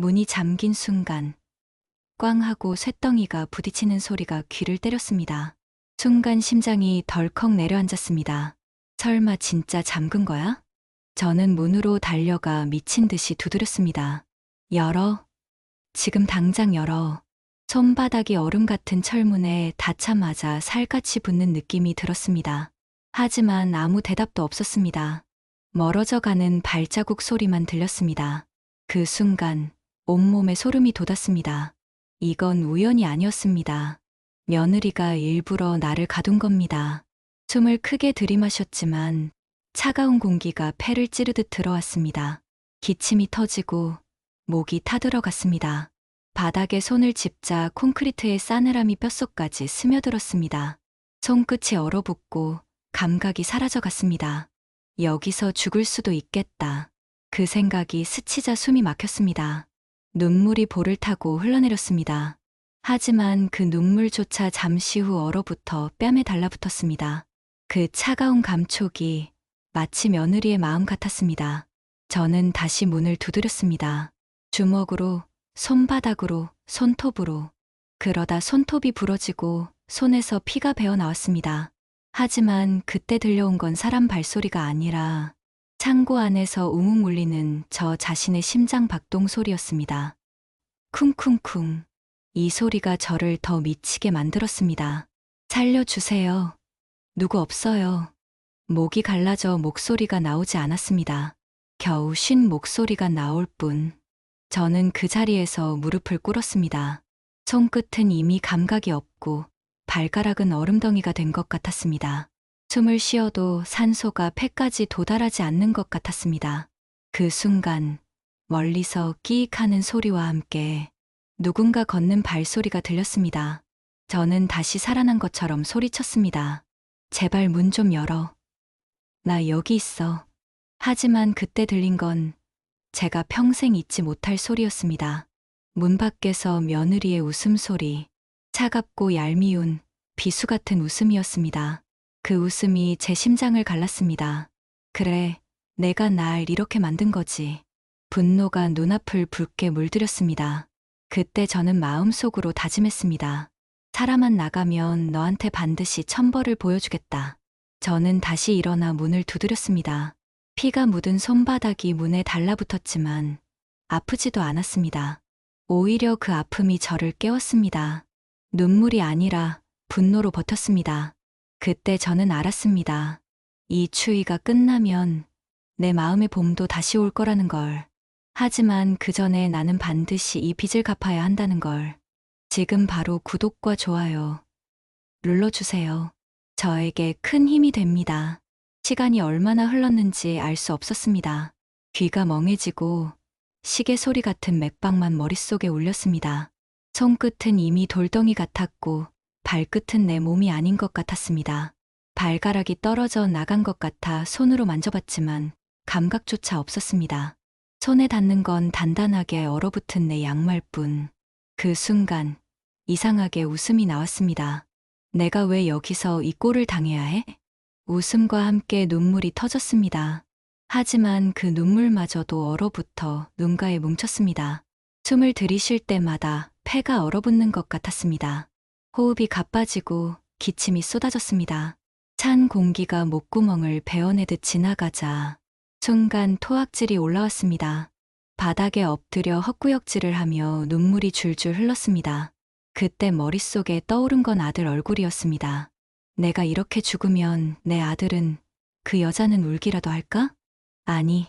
문이 잠긴 순간 꽝 하고 쇳덩이가 부딪히는 소리가 귀를 때렸습니다. 순간 심장이 덜컥 내려앉았습니다. 설마 진짜 잠근 거야? 저는 문으로 달려가 미친 듯이 두드렸습니다. 열어. 지금 당장 열어. 손바닥이 얼음 같은 철문에 닿자마자 살같이 붙는 느낌이 들었습니다. 하지만 아무 대답도 없었습니다. 멀어져 가는 발자국 소리만 들렸습니다. 그 순간 온몸에 소름이 돋았습니다. 이건 우연이 아니었습니다. 며느리가 일부러 나를 가둔 겁니다. 숨을 크게 들이마셨지만 차가운 공기가 폐를 찌르듯 들어왔습니다. 기침이 터지고 목이 타들어갔습니다. 바닥에 손을 짚자 콘크리트의 싸늘함이 뼛속까지 스며들었습니다. 손끝이 얼어붙고 감각이 사라져갔습니다. 여기서 죽을 수도 있겠다. 그 생각이 스치자 숨이 막혔습니다. 눈물이 볼을 타고 흘러내렸습니다. 하지만 그 눈물조차 잠시 후 얼어붙어 뺨에 달라붙었습니다. 그 차가운 감촉이 마치 며느리의 마음 같았습니다. 저는 다시 문을 두드렸습니다. 주먹으로, 손바닥으로, 손톱으로. 그러다 손톱이 부러지고 손에서 피가 배어 나왔습니다. 하지만 그때 들려온 건 사람 발소리가 아니라 창고 안에서 웅웅 울리는 저 자신의 심장 박동 소리였습니다. 쿵쿵쿵. 이 소리가 저를 더 미치게 만들었습니다. 살려주세요. 누구 없어요. 목이 갈라져 목소리가 나오지 않았습니다. 겨우 쉰 목소리가 나올 뿐. 저는 그 자리에서 무릎을 꿇었습니다. 손끝은 이미 감각이 없고 발가락은 얼음덩이가 된 것 같았습니다. 숨을 쉬어도 산소가 폐까지 도달하지 않는 것 같았습니다. 그 순간 멀리서 끼익 하는 소리와 함께 누군가 걷는 발소리가 들렸습니다. 저는 다시 살아난 것처럼 소리쳤습니다. 제발 문 좀 열어. 나 여기 있어. 하지만 그때 들린 건 제가 평생 잊지 못할 소리였습니다. 문 밖에서 며느리의 웃음소리, 차갑고 얄미운 비수 같은 웃음이었습니다. 그 웃음이 제 심장을 갈랐습니다. 그래, 내가 날 이렇게 만든 거지. 분노가 눈앞을 붉게 물들였습니다. 그때 저는 마음속으로 다짐했습니다. 사람만 나가면 너한테 반드시 천벌을 보여주겠다. 저는 다시 일어나 문을 두드렸습니다. 피가 묻은 손바닥이 문에 달라붙었지만 아프지도 않았습니다. 오히려 그 아픔이 저를 깨웠습니다. 눈물이 아니라 분노로 버텼습니다. 그때 저는 알았습니다. 이 추위가 끝나면 내 마음의 봄도 다시 올 거라는 걸. 하지만 그 전에 나는 반드시 이 빚을 갚아야 한다는 걸. 지금 바로 구독과 좋아요 눌러주세요. 저에게 큰 힘이 됩니다. 시간이 얼마나 흘렀는지 알 수 없었습니다. 귀가 멍해지고 시계 소리 같은 맥박만 머릿속에 울렸습니다. 손끝은 이미 돌덩이 같았고 발끝은 내 몸이 아닌 것 같았습니다. 발가락이 떨어져 나간 것 같아 손으로 만져봤지만 감각조차 없었습니다. 손에 닿는 건 단단하게 얼어붙은 내 양말뿐. 그 순간 이상하게 웃음이 나왔습니다. 내가 왜 여기서 이 꼴을 당해야 해? 웃음과 함께 눈물이 터졌습니다. 하지만 그 눈물마저도 얼어붙어 눈가에 뭉쳤습니다. 숨을 들이쉴 때마다 폐가 얼어붙는 것 같았습니다. 호흡이 가빠지고 기침이 쏟아졌습니다. 찬 공기가 목구멍을 베어내듯 지나가자 순간 토악질이 올라왔습니다. 바닥에 엎드려 헛구역질을 하며 눈물이 줄줄 흘렀습니다. 그때 머릿속에 떠오른 건 아들 얼굴이었습니다. 내가 이렇게 죽으면 내 아들은, 그 여자는 울기라도 할까? 아니,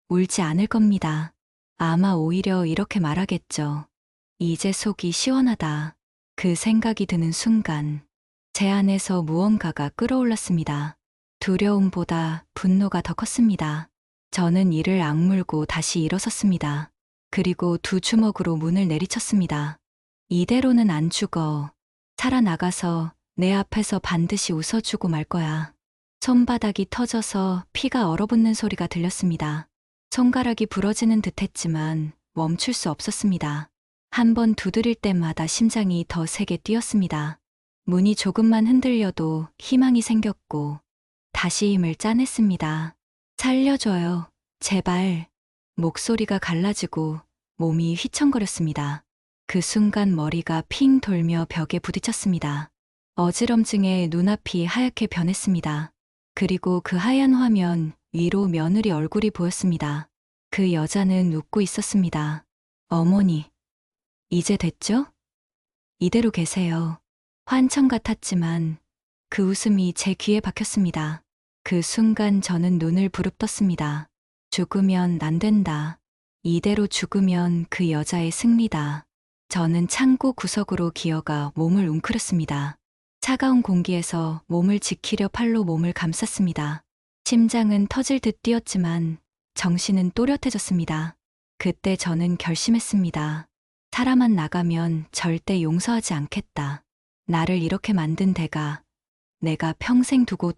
울지 않을 겁니다. 아마 오히려 이렇게 말하겠죠. 이제 속이 시원하다. 그 생각이 드는 순간 제 안에서 무언가가 끓어올랐습니다. 두려움보다 분노가 더 컸습니다. 저는 이를 악물고 다시 일어섰습니다. 그리고 두 주먹으로 문을 내리쳤습니다. 이대로는 안 죽어. 살아나가서 내 앞에서 반드시 웃어주고 말 거야. 손바닥이 터져서 피가 얼어붙는 소리가 들렸습니다. 손가락이 부러지는 듯 했지만 멈출 수 없었습니다. 한 번 두드릴 때마다 심장이 더 세게 뛰었습니다. 문이 조금만 흔들려도 희망이 생겼고 다시 힘을 짜냈습니다. 살려줘요. 제발. 목소리가 갈라지고 몸이 휘청거렸습니다. 그 순간 머리가 핑 돌며 벽에 부딪혔습니다. 어지럼증에 눈앞이 하얗게 변했습니다. 그리고 그 하얀 화면 위로 며느리 얼굴이 보였습니다. 그 여자는 웃고 있었습니다. 어머니, 이제 됐죠? 이대로 계세요. 환청 같았지만 그 웃음이 제 귀에 박혔습니다. 그 순간 저는 눈을 부릅떴습니다. 죽으면 안 된다. 이대로 죽으면 그 여자의 승리다. 저는 창고 구석으로 기어가 몸을 웅크렸습니다. 차가운 공기에서 몸을 지키려 팔로 몸을 감쌌습니다. 심장은 터질 듯 뛰었지만 정신은 또렷해졌습니다. 그때 저는 결심했습니다. 사람만 나가면 절대 용서하지 않겠다. 나를 이렇게 만든 데가 내가 평생 두고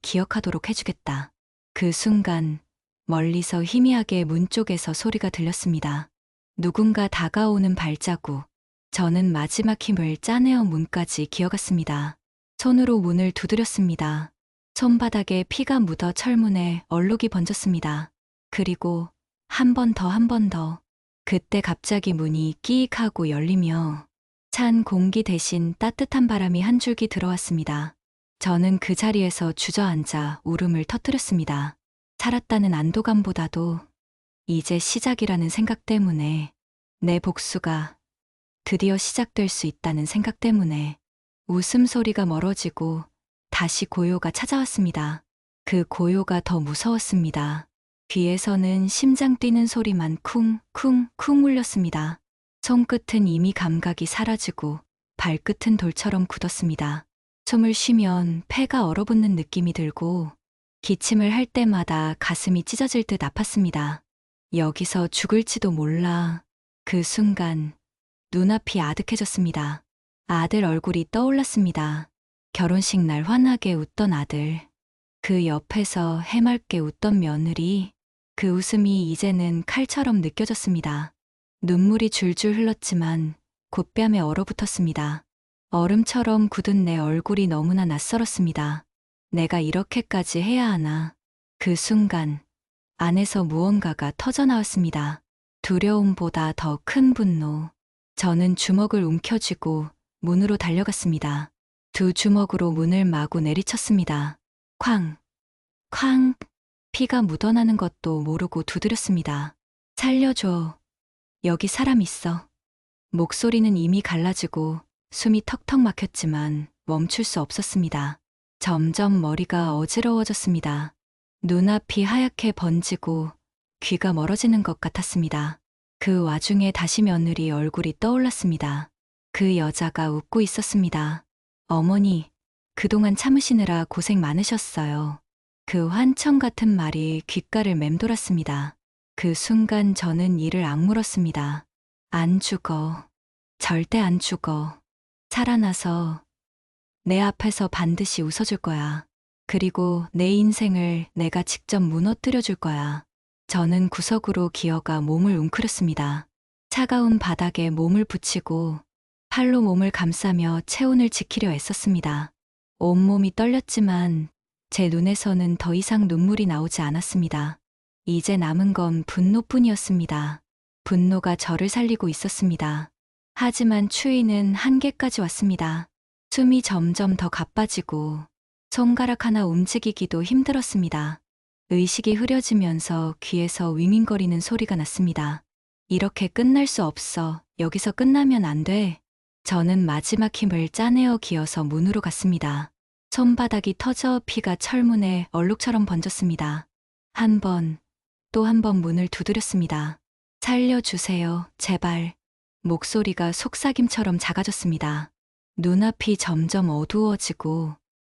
기억하도록 해주겠다. 그 순간 멀리서 희미하게 문 쪽에서 소리가 들렸습니다. 누군가 다가오는 발자국. 저는 마지막 힘을 짜내어 문까지 기어갔습니다. 손으로 문을 두드렸습니다. 손바닥에 피가 묻어 철문에 얼룩이 번졌습니다. 그리고 한 번 더. 그때 갑자기 문이 끼익 하고 열리며 찬 공기 대신 따뜻한 바람이 한 줄기 들어왔습니다. 저는 그 자리에서 주저앉아 울음을 터뜨렸습니다. 살았다는 안도감보다도 이제 시작이라는 생각 때문에, 내 복수가 드디어 시작될 수 있다는 생각 때문에. 웃음소리가 멀어지고 다시 고요가 찾아왔습니다. 그 고요가 더 무서웠습니다. 귀에서는 심장 뛰는 소리만 쿵쿵쿵 울렸습니다. 손끝은 이미 감각이 사라지고 발끝은 돌처럼 굳었습니다. 숨을 쉬면 폐가 얼어붙는 느낌이 들고 기침을 할 때마다 가슴이 찢어질 듯 아팠습니다. 여기서 죽을지도 몰라. 그 순간 눈앞이 아득해졌습니다. 아들 얼굴이 떠올랐습니다. 결혼식 날 환하게 웃던 아들. 그 옆에서 해맑게 웃던 며느리. 그 웃음이 이제는 칼처럼 느껴졌습니다. 눈물이 줄줄 흘렀지만 곧 뺨에 얼어붙었습니다. 얼음처럼 굳은 내 얼굴이 너무나 낯설었습니다. 내가 이렇게까지 해야 하나. 그 순간 안에서 무언가가 터져나왔습니다. 두려움보다 더 큰 분노. 저는 주먹을 움켜쥐고 문으로 달려갔습니다. 두 주먹으로 문을 마구 내리쳤습니다. 쾅! 쾅! 피가 묻어나는 것도 모르고 두드렸습니다. 살려줘. 여기 사람 있어. 목소리는 이미 갈라지고 숨이 턱턱 막혔지만 멈출 수 없었습니다. 점점 머리가 어지러워졌습니다. 눈앞이 하얗게 번지고 귀가 멀어지는 것 같았습니다. 그 와중에 다시 며느리 얼굴이 떠올랐습니다. 그 여자가 웃고 있었습니다. 어머니, 그동안 참으시느라 고생 많으셨어요. 그 환청 같은 말이 귓가를 맴돌았습니다. 그 순간 저는 이를 악물었습니다. 안 죽어. 절대 안 죽어. 살아나서 내 앞에서 반드시 웃어줄 거야. 그리고 내 인생을 내가 직접 무너뜨려 줄 거야. 저는 구석으로 기어가 몸을 웅크렸습니다. 차가운 바닥에 몸을 붙이고 팔로 몸을 감싸며 체온을 지키려 애썼습니다. 온몸이 떨렸지만 제 눈에서는 더 이상 눈물이 나오지 않았습니다. 이제 남은 건 분노뿐이었습니다. 분노가 저를 살리고 있었습니다. 하지만 추위는 한계까지 왔습니다. 숨이 점점 더 가빠지고 손가락 하나 움직이기도 힘들었습니다. 의식이 흐려지면서 귀에서 윙윙거리는 소리가 났습니다. 이렇게 끝날 수 없어. 여기서 끝나면 안 돼. 저는 마지막 힘을 짜내어 기어서 문으로 갔습니다. 손바닥이 터져 피가 철문에 얼룩처럼 번졌습니다. 한 번, 또 한 번 문을 두드렸습니다. 살려주세요, 제발. 목소리가 속삭임처럼 작아졌습니다. 눈앞이 점점 어두워지고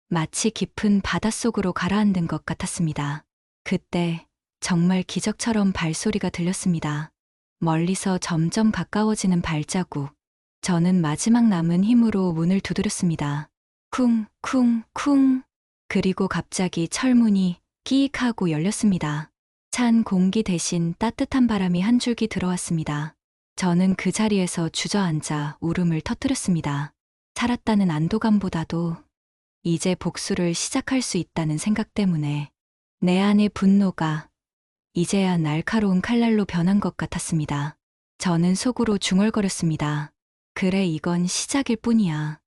마치 깊은 바닷속으로 가라앉은 것 같았습니다. 그때 정말 기적처럼 발소리가 들렸습니다. 멀리서 점점 가까워지는 발자국. 저는 마지막 남은 힘으로 문을 두드렸습니다. 쿵, 쿵, 쿵. 그리고 갑자기 철문이 끼익 하고 열렸습니다. 찬 공기 대신 따뜻한 바람이 한 줄기 들어왔습니다. 저는 그 자리에서 주저앉아 울음을 터뜨렸습니다. 살았다는 안도감보다도 이제 복수를 시작할 수 있다는 생각 때문에 내 안의 분노가 이제야 날카로운 칼날로 변한 것 같았습니다. 저는 속으로 중얼거렸습니다. 그래, 이건 시작일 뿐이야.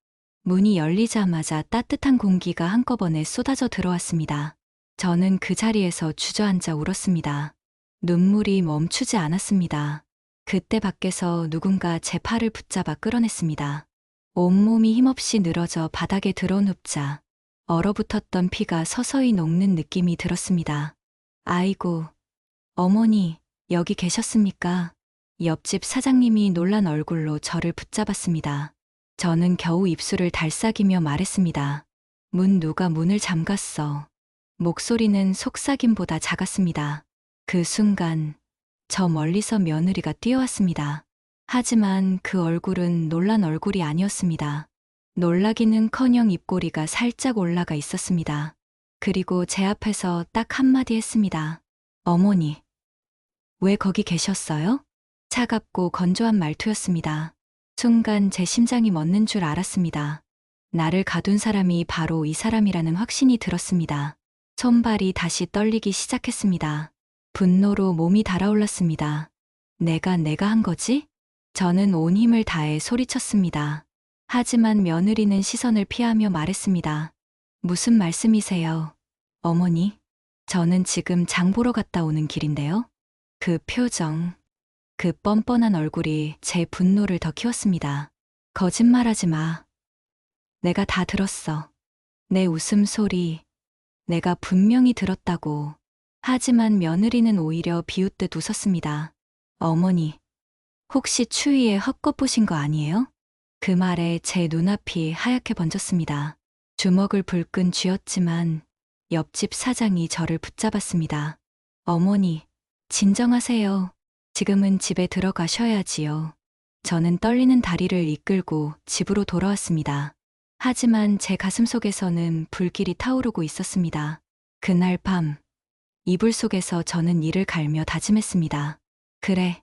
문이 열리자마자 따뜻한 공기가 한꺼번에 쏟아져 들어왔습니다. 저는 그 자리에서 주저앉아 울었습니다. 눈물이 멈추지 않았습니다. 그때 밖에서 누군가 제 팔을 붙잡아 끌어냈습니다. 온몸이 힘없이 늘어져 바닥에 드러눕자 얼어붙었던 피가 서서히 녹는 느낌이 들었습니다. 아이고, 어머니, 여기 계셨습니까? 옆집 사장님이 놀란 얼굴로 저를 붙잡았습니다. 저는 겨우 입술을 달싹이며 말했습니다. 누가 문을 잠갔어. 목소리는 속삭임보다 작았습니다. 그 순간 저 멀리서 며느리가 뛰어왔습니다. 하지만 그 얼굴은 놀란 얼굴이 아니었습니다. 놀라기는커녕 입꼬리가 살짝 올라가 있었습니다. 그리고 제 앞에서 딱 한마디 했습니다. 어머니, 왜 거기 계셨어요? 차갑고 건조한 말투였습니다. 순간 제 심장이 멎는 줄 알았습니다. 나를 가둔 사람이 바로 이 사람이라는 확신이 들었습니다. 손발이 다시 떨리기 시작했습니다. 분노로 몸이 달아올랐습니다. 내가 한 거지? 저는 온 힘을 다해 소리쳤습니다. 하지만 며느리는 시선을 피하며 말했습니다. 무슨 말씀이세요, 어머니? 저는 지금 장 보러 갔다 오는 길인데요. 그 표정, 그 뻔뻔한 얼굴이 제 분노를 더 키웠습니다. 거짓말하지 마. 내가 다 들었어. 내 웃음소리, 내가 분명히 들었다고. 하지만 며느리는 오히려 비웃듯 웃었습니다. 어머니, 혹시 추위에 헛것 보신 거 아니에요? 그 말에 제 눈앞이 하얗게 번졌습니다. 주먹을 불끈 쥐었지만 옆집 사장이 저를 붙잡았습니다. 어머니, 진정하세요. 지금은 집에 들어가셔야지요. 저는 떨리는 다리를 이끌고 집으로 돌아왔습니다. 하지만 제 가슴속에서는 불길이 타오르고 있었습니다. 그날 밤, 이불 속에서 저는 이를 갈며 다짐했습니다. 그래,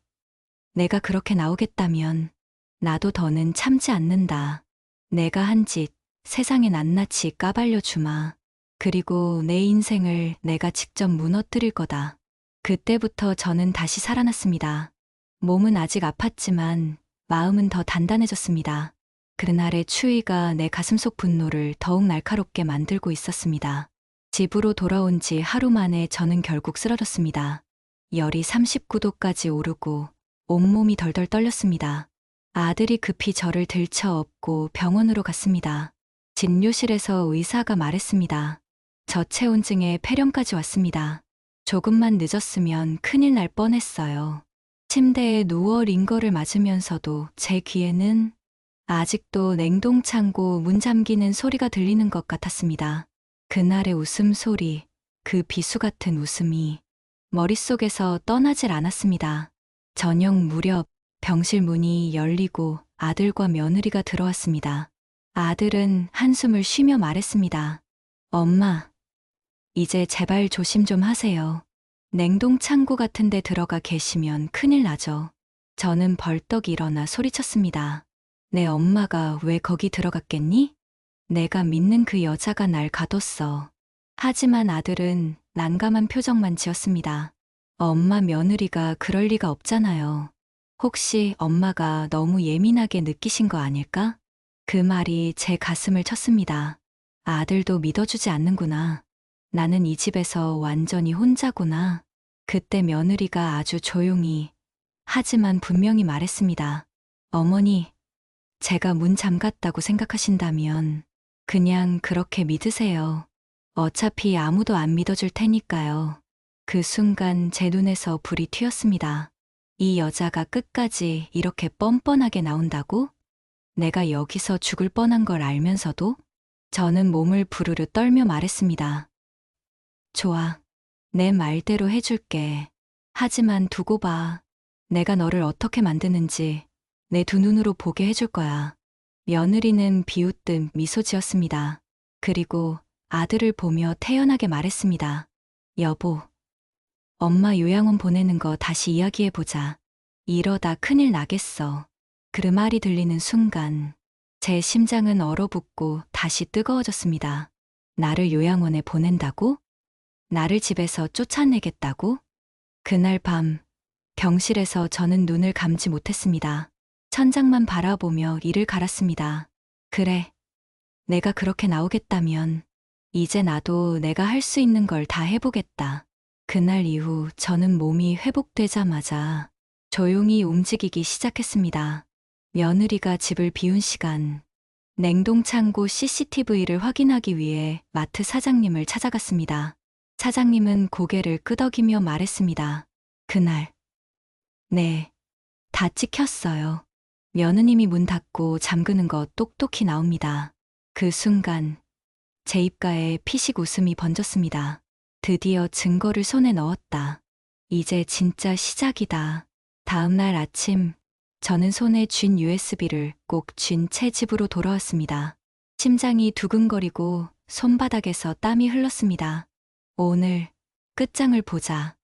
내가 그렇게 나오겠다면 나도 더는 참지 않는다. 내가 한 짓 세상에 낱낱이 까발려 주마. 그리고 내 인생을 내가 직접 무너뜨릴 거다. 그때부터 저는 다시 살아났습니다. 몸은 아직 아팠지만 마음은 더 단단해졌습니다. 그날의 추위가 내 가슴속 분노를 더욱 날카롭게 만들고 있었습니다. 집으로 돌아온 지 하루 만에 저는 결국 쓰러졌습니다. 열이 39도까지 오르고 온몸이 덜덜 떨렸습니다. 아들이 급히 저를 들쳐 업고 병원으로 갔습니다. 진료실에서 의사가 말했습니다. 저체온증에 폐렴까지 왔습니다. 조금만 늦었으면 큰일 날 뻔했어요. 침대에 누워 링거를 맞으면서도 제 귀에는 아직도 냉동창고 문 잠기는 소리가 들리는 것 같았습니다. 그날의 웃음소리, 그 비수 같은 웃음이 머릿속에서 떠나질 않았습니다. 저녁 무렵 병실 문이 열리고 아들과 며느리가 들어왔습니다. 아들은 한숨을 쉬며 말했습니다. 엄마, 이제 제발 조심 좀 하세요. 냉동창고 같은 데 들어가 계시면 큰일 나죠. 저는 벌떡 일어나 소리쳤습니다. 내 엄마가 왜 거기 들어갔겠니? 내가 믿는 그 여자가 날 가뒀어. 하지만 아들은 난감한 표정만 지었습니다. 엄마 며느리가 그럴 리가 없잖아요. 혹시 엄마가 너무 예민하게 느끼신 거 아닐까? 그 말이 제 가슴을 쳤습니다. 아들도 믿어주지 않는구나. 나는 이 집에서 완전히 혼자구나. 그때 며느리가 아주 조용히 하지만 분명히 말했습니다. 어머니, 제가 문 잠갔다고 생각하신다면 그냥 그렇게 믿으세요. 어차피 아무도 안 믿어줄 테니까요. 그 순간 제 눈에서 불이 튀었습니다. 이 여자가 끝까지 이렇게 뻔뻔하게 나온다고? 내가 여기서 죽을 뻔한 걸 알면서도? 저는 몸을 부르르 떨며 말했습니다. 좋아. 내 말대로 해줄게. 하지만 두고 봐. 내가 너를 어떻게 만드는지 내 두 눈으로 보게 해줄 거야. 며느리는 비웃듯 미소 지었습니다. 그리고 아들을 보며 태연하게 말했습니다. 여보, 엄마 요양원 보내는 거 다시 이야기해보자. 이러다 큰일 나겠어. 그 말이 들리는 순간 제 심장은 얼어붙고 다시 뜨거워졌습니다. 나를 요양원에 보낸다고? 나를 집에서 쫓아내겠다고? 그날 밤 병실에서 저는 눈을 감지 못했습니다. 천장만 바라보며 이를 갈았습니다. 그래, 내가 그렇게 나오겠다면 이제 나도 내가 할 수 있는 걸 다 해보겠다. 그날 이후 저는 몸이 회복되자마자 조용히 움직이기 시작했습니다. 며느리가 집을 비운 시간, 냉동창고 CCTV를 확인하기 위해 마트 사장님을 찾아갔습니다. 사장님은 고개를 끄덕이며 말했습니다. 그날, 네, 다 찍혔어요. 며느님이 문 닫고 잠그는 거 똑똑히 나옵니다. 그 순간 제 입가에 피식 웃음이 번졌습니다. 드디어 증거를 손에 넣었다. 이제 진짜 시작이다. 다음 날 아침 저는 손에 쥔 USB를 꼭 쥔 채 집으로 돌아왔습니다. 심장이 두근거리고 손바닥에서 땀이 흘렀습니다. 오늘 끝장을 보자.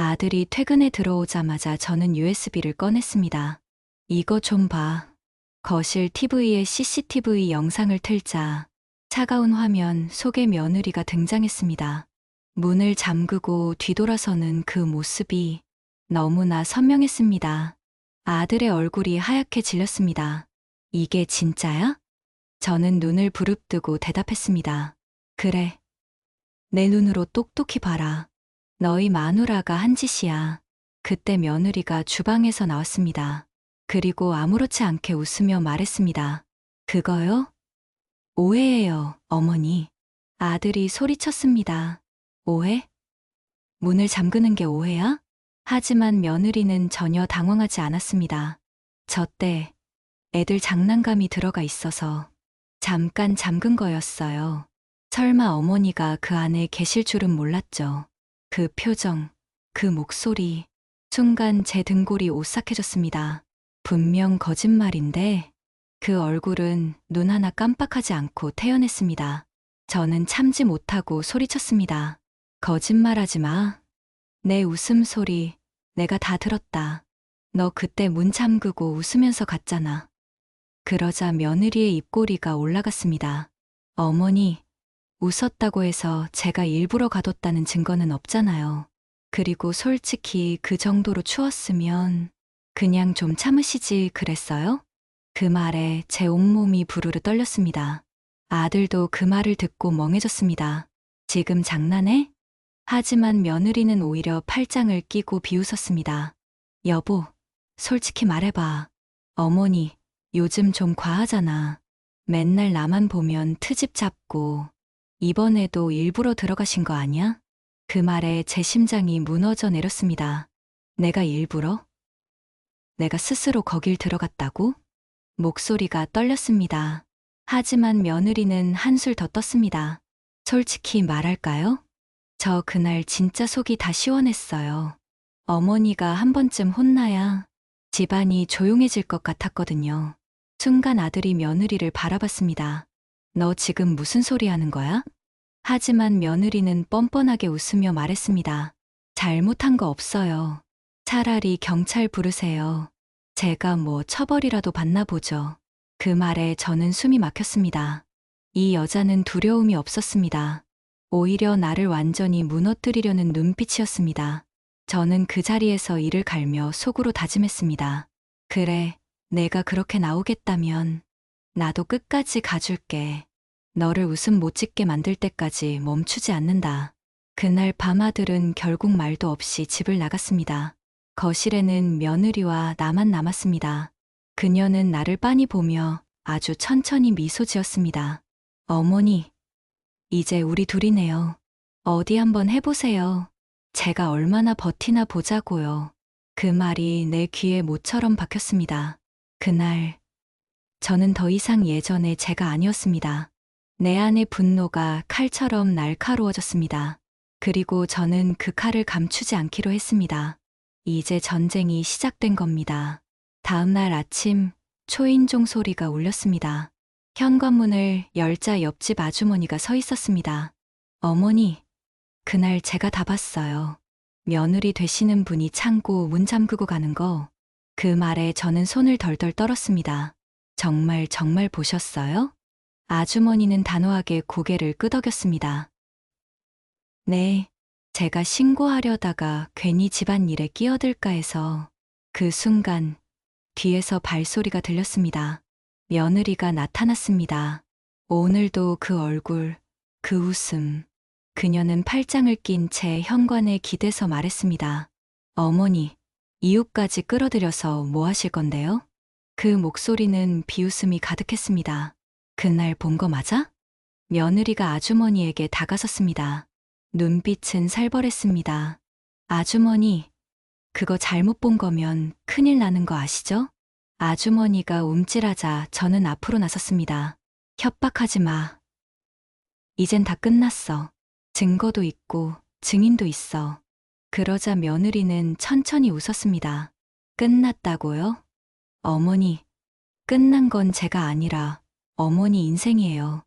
아들이 퇴근해 들어오자마자 저는 USB를 꺼냈습니다. 이거 좀 봐. 거실 TV에 CCTV 영상을 틀자 차가운 화면 속에 며느리가 등장했습니다. 문을 잠그고 뒤돌아서는 그 모습이 너무나 선명했습니다. 아들의 얼굴이 하얗게 질렸습니다. 이게 진짜야? 저는 눈을 부릅뜨고 대답했습니다. 그래. 내 눈으로 똑똑히 봐라. 너희 마누라가 한 짓이야. 그때 며느리가 주방에서 나왔습니다. 그리고 아무렇지 않게 웃으며 말했습니다. 그거요? 오해예요, 어머니. 아들이 소리쳤습니다. 오해? 문을 잠그는 게 오해야? 하지만 며느리는 전혀 당황하지 않았습니다. 저 때 애들 장난감이 들어가 있어서 잠깐 잠근 거였어요. 설마 어머니가 그 안에 계실 줄은 몰랐죠. 그 표정, 그 목소리, 순간 제 등골이 오싹해졌습니다. 분명 거짓말인데 그 얼굴은 눈 하나 깜빡하지 않고 태연했습니다. 저는 참지 못하고 소리쳤습니다. 거짓말하지 마. 내 웃음소리 내가 다 들었다. 너 그때 문 잠그고 웃으면서 갔잖아. 그러자 며느리의 입꼬리가 올라갔습니다. 어머니, 웃었다고 해서 제가 일부러 가뒀다는 증거는 없잖아요. 그리고 솔직히 그 정도로 추웠으면 그냥 좀 참으시지 그랬어요? 그 말에 제 온몸이 부르르 떨렸습니다. 아들도 그 말을 듣고 멍해졌습니다. 지금 장난해? 하지만 며느리는 오히려 팔짱을 끼고 비웃었습니다. 여보, 솔직히 말해봐. 어머니, 요즘 좀 과하잖아. 맨날 나만 보면 트집 잡고 이번에도 일부러 들어가신 거 아니야? 그 말에 제 심장이 무너져 내렸습니다. 내가 일부러? 내가 스스로 거길 들어갔다고? 목소리가 떨렸습니다. 하지만 며느리는 한술 더 떴습니다. 솔직히 말할까요? 저 그날 진짜 속이 다 시원했어요. 어머니가 한 번쯤 혼나야 집안이 조용해질 것 같았거든요. 순간 아들이 며느리를 바라봤습니다. 너 지금 무슨 소리 하는 거야? 하지만 며느리는 뻔뻔하게 웃으며 말했습니다. 잘못한 거 없어요. 차라리 경찰 부르세요. 제가 뭐 처벌이라도 받나 보죠. 그 말에 저는 숨이 막혔습니다. 이 여자는 두려움이 없었습니다. 오히려 나를 완전히 무너뜨리려는 눈빛이었습니다. 저는 그 자리에서 이를 갈며 속으로 다짐했습니다. 그래, 내가 그렇게 나오겠다면 나도 끝까지 가줄게. 너를 웃음 못 짓게 만들 때까지 멈추지 않는다. 그날 밤 아들은 결국 말도 없이 집을 나갔습니다. 거실에는 며느리와 나만 남았습니다. 그녀는 나를 빤히 보며 아주 천천히 미소 지었습니다. 어머니, 이제 우리 둘이네요. 어디 한번 해보세요. 제가 얼마나 버티나 보자고요. 그 말이 내 귀에 모처럼 박혔습니다. 그날 저는 더 이상 예전의 제가 아니었습니다. 내 안의 분노가 칼처럼 날카로워졌습니다. 그리고 저는 그 칼을 감추지 않기로 했습니다. 이제 전쟁이 시작된 겁니다. 다음 날 아침 초인종 소리가 울렸습니다. 현관문을 열자 옆집 아주머니가 서 있었습니다. 어머니, 그날 제가 다 봤어요. 며느리 되시는 분이 창고 문 잠그고 가는 거. 그 말에 저는 손을 덜덜 떨었습니다. 정말 보셨어요? 아주머니는 단호하게 고개를 끄덕였습니다. 네, 제가 신고하려다가 괜히 집안일에 끼어들까 해서 그 순간 뒤에서 발소리가 들렸습니다. 며느리가 나타났습니다. 오늘도 그 얼굴, 그 웃음. 그녀는 팔짱을 낀 채 현관에 기대서 말했습니다. 어머니, 이웃까지 끌어들여서 뭐 하실 건데요? 그 목소리는 비웃음이 가득했습니다. 그날 본 거 맞아? 며느리가 아주머니에게 다가섰습니다. 눈빛은 살벌했습니다. 아주머니, 그거 잘못 본 거면 큰일 나는 거 아시죠? 아주머니가 움찔하자 저는 앞으로 나섰습니다. 협박하지 마. 이젠 다 끝났어. 증거도 있고 증인도 있어. 그러자 며느리는 천천히 웃었습니다. 끝났다고요? 어머니, 끝난 건 제가 아니라 어머니 인생이에요.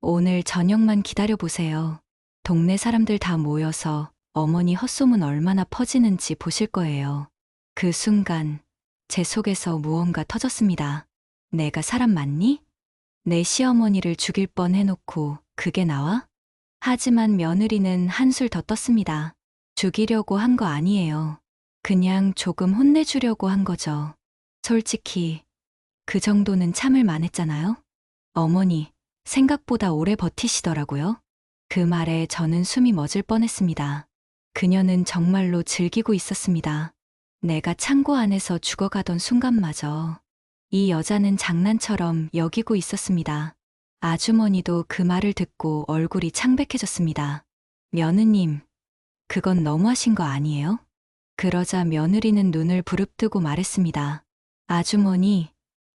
오늘 저녁만 기다려보세요. 동네 사람들 다 모여서 어머니 헛소문 얼마나 퍼지는지 보실 거예요. 그 순간 제 속에서 무언가 터졌습니다. 내가 사람 맞니? 내 시어머니를 죽일 뻔 해놓고 그게 나와? 하지만 며느리는 한술 더 떴습니다. 죽이려고 한 거 아니에요. 그냥 조금 혼내주려고 한 거죠. 솔직히 그 정도는 참을 만했잖아요. 어머니, 생각보다 오래 버티시더라고요. 그 말에 저는 숨이 멎을 뻔했습니다. 그녀는 정말로 즐기고 있었습니다. 내가 창고 안에서 죽어가던 순간마저 이 여자는 장난처럼 여기고 있었습니다. 아주머니도 그 말을 듣고 얼굴이 창백해졌습니다. 며느님, 그건 너무하신 거 아니에요? 그러자 며느리는 눈을 부릅뜨고 말했습니다. 아주머니,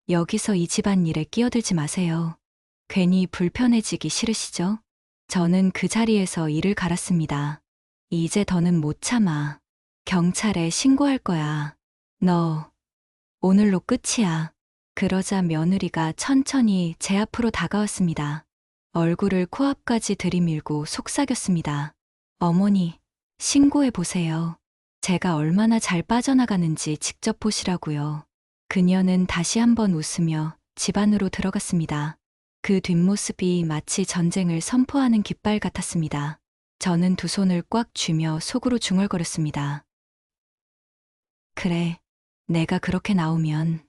여기서 이 집안일에 끼어들지 마세요. 괜히 불편해지기 싫으시죠? 저는 그 자리에서 이를 갈았습니다. 이제 더는 못 참아. 경찰에 신고할 거야. 너, 오늘로 끝이야. 그러자 며느리가 천천히 제 앞으로 다가왔습니다. 얼굴을 코앞까지 들이밀고 속삭였습니다. 어머니, 신고해 보세요. 제가 얼마나 잘 빠져나가는지 직접 보시라고요. 그녀는 다시 한번 웃으며 집 안으로 들어갔습니다. 그 뒷모습이 마치 전쟁을 선포하는 깃발 같았습니다. 저는 두 손을 꽉 쥐며 속으로 중얼거렸습니다. 그래, 내가 그렇게 나오면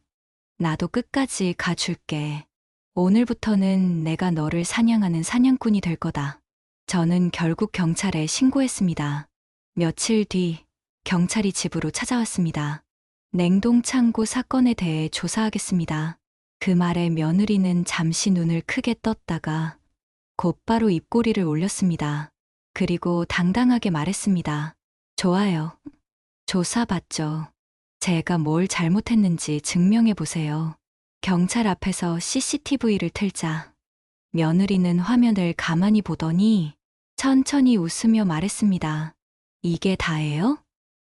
나도 끝까지 가줄게. 오늘부터는 내가 너를 사냥하는 사냥꾼이 될 거다. 저는 결국 경찰에 신고했습니다. 며칠 뒤 경찰이 집으로 찾아왔습니다. 냉동창고 사건에 대해 조사하겠습니다. 그 말에 며느리는 잠시 눈을 크게 떴다가 곧바로 입꼬리를 올렸습니다. 그리고 당당하게 말했습니다. 좋아요. 조사받죠. 제가 뭘 잘못했는지 증명해 보세요. 경찰 앞에서 CCTV를 틀자 며느리는 화면을 가만히 보더니 천천히 웃으며 말했습니다. 이게 다예요?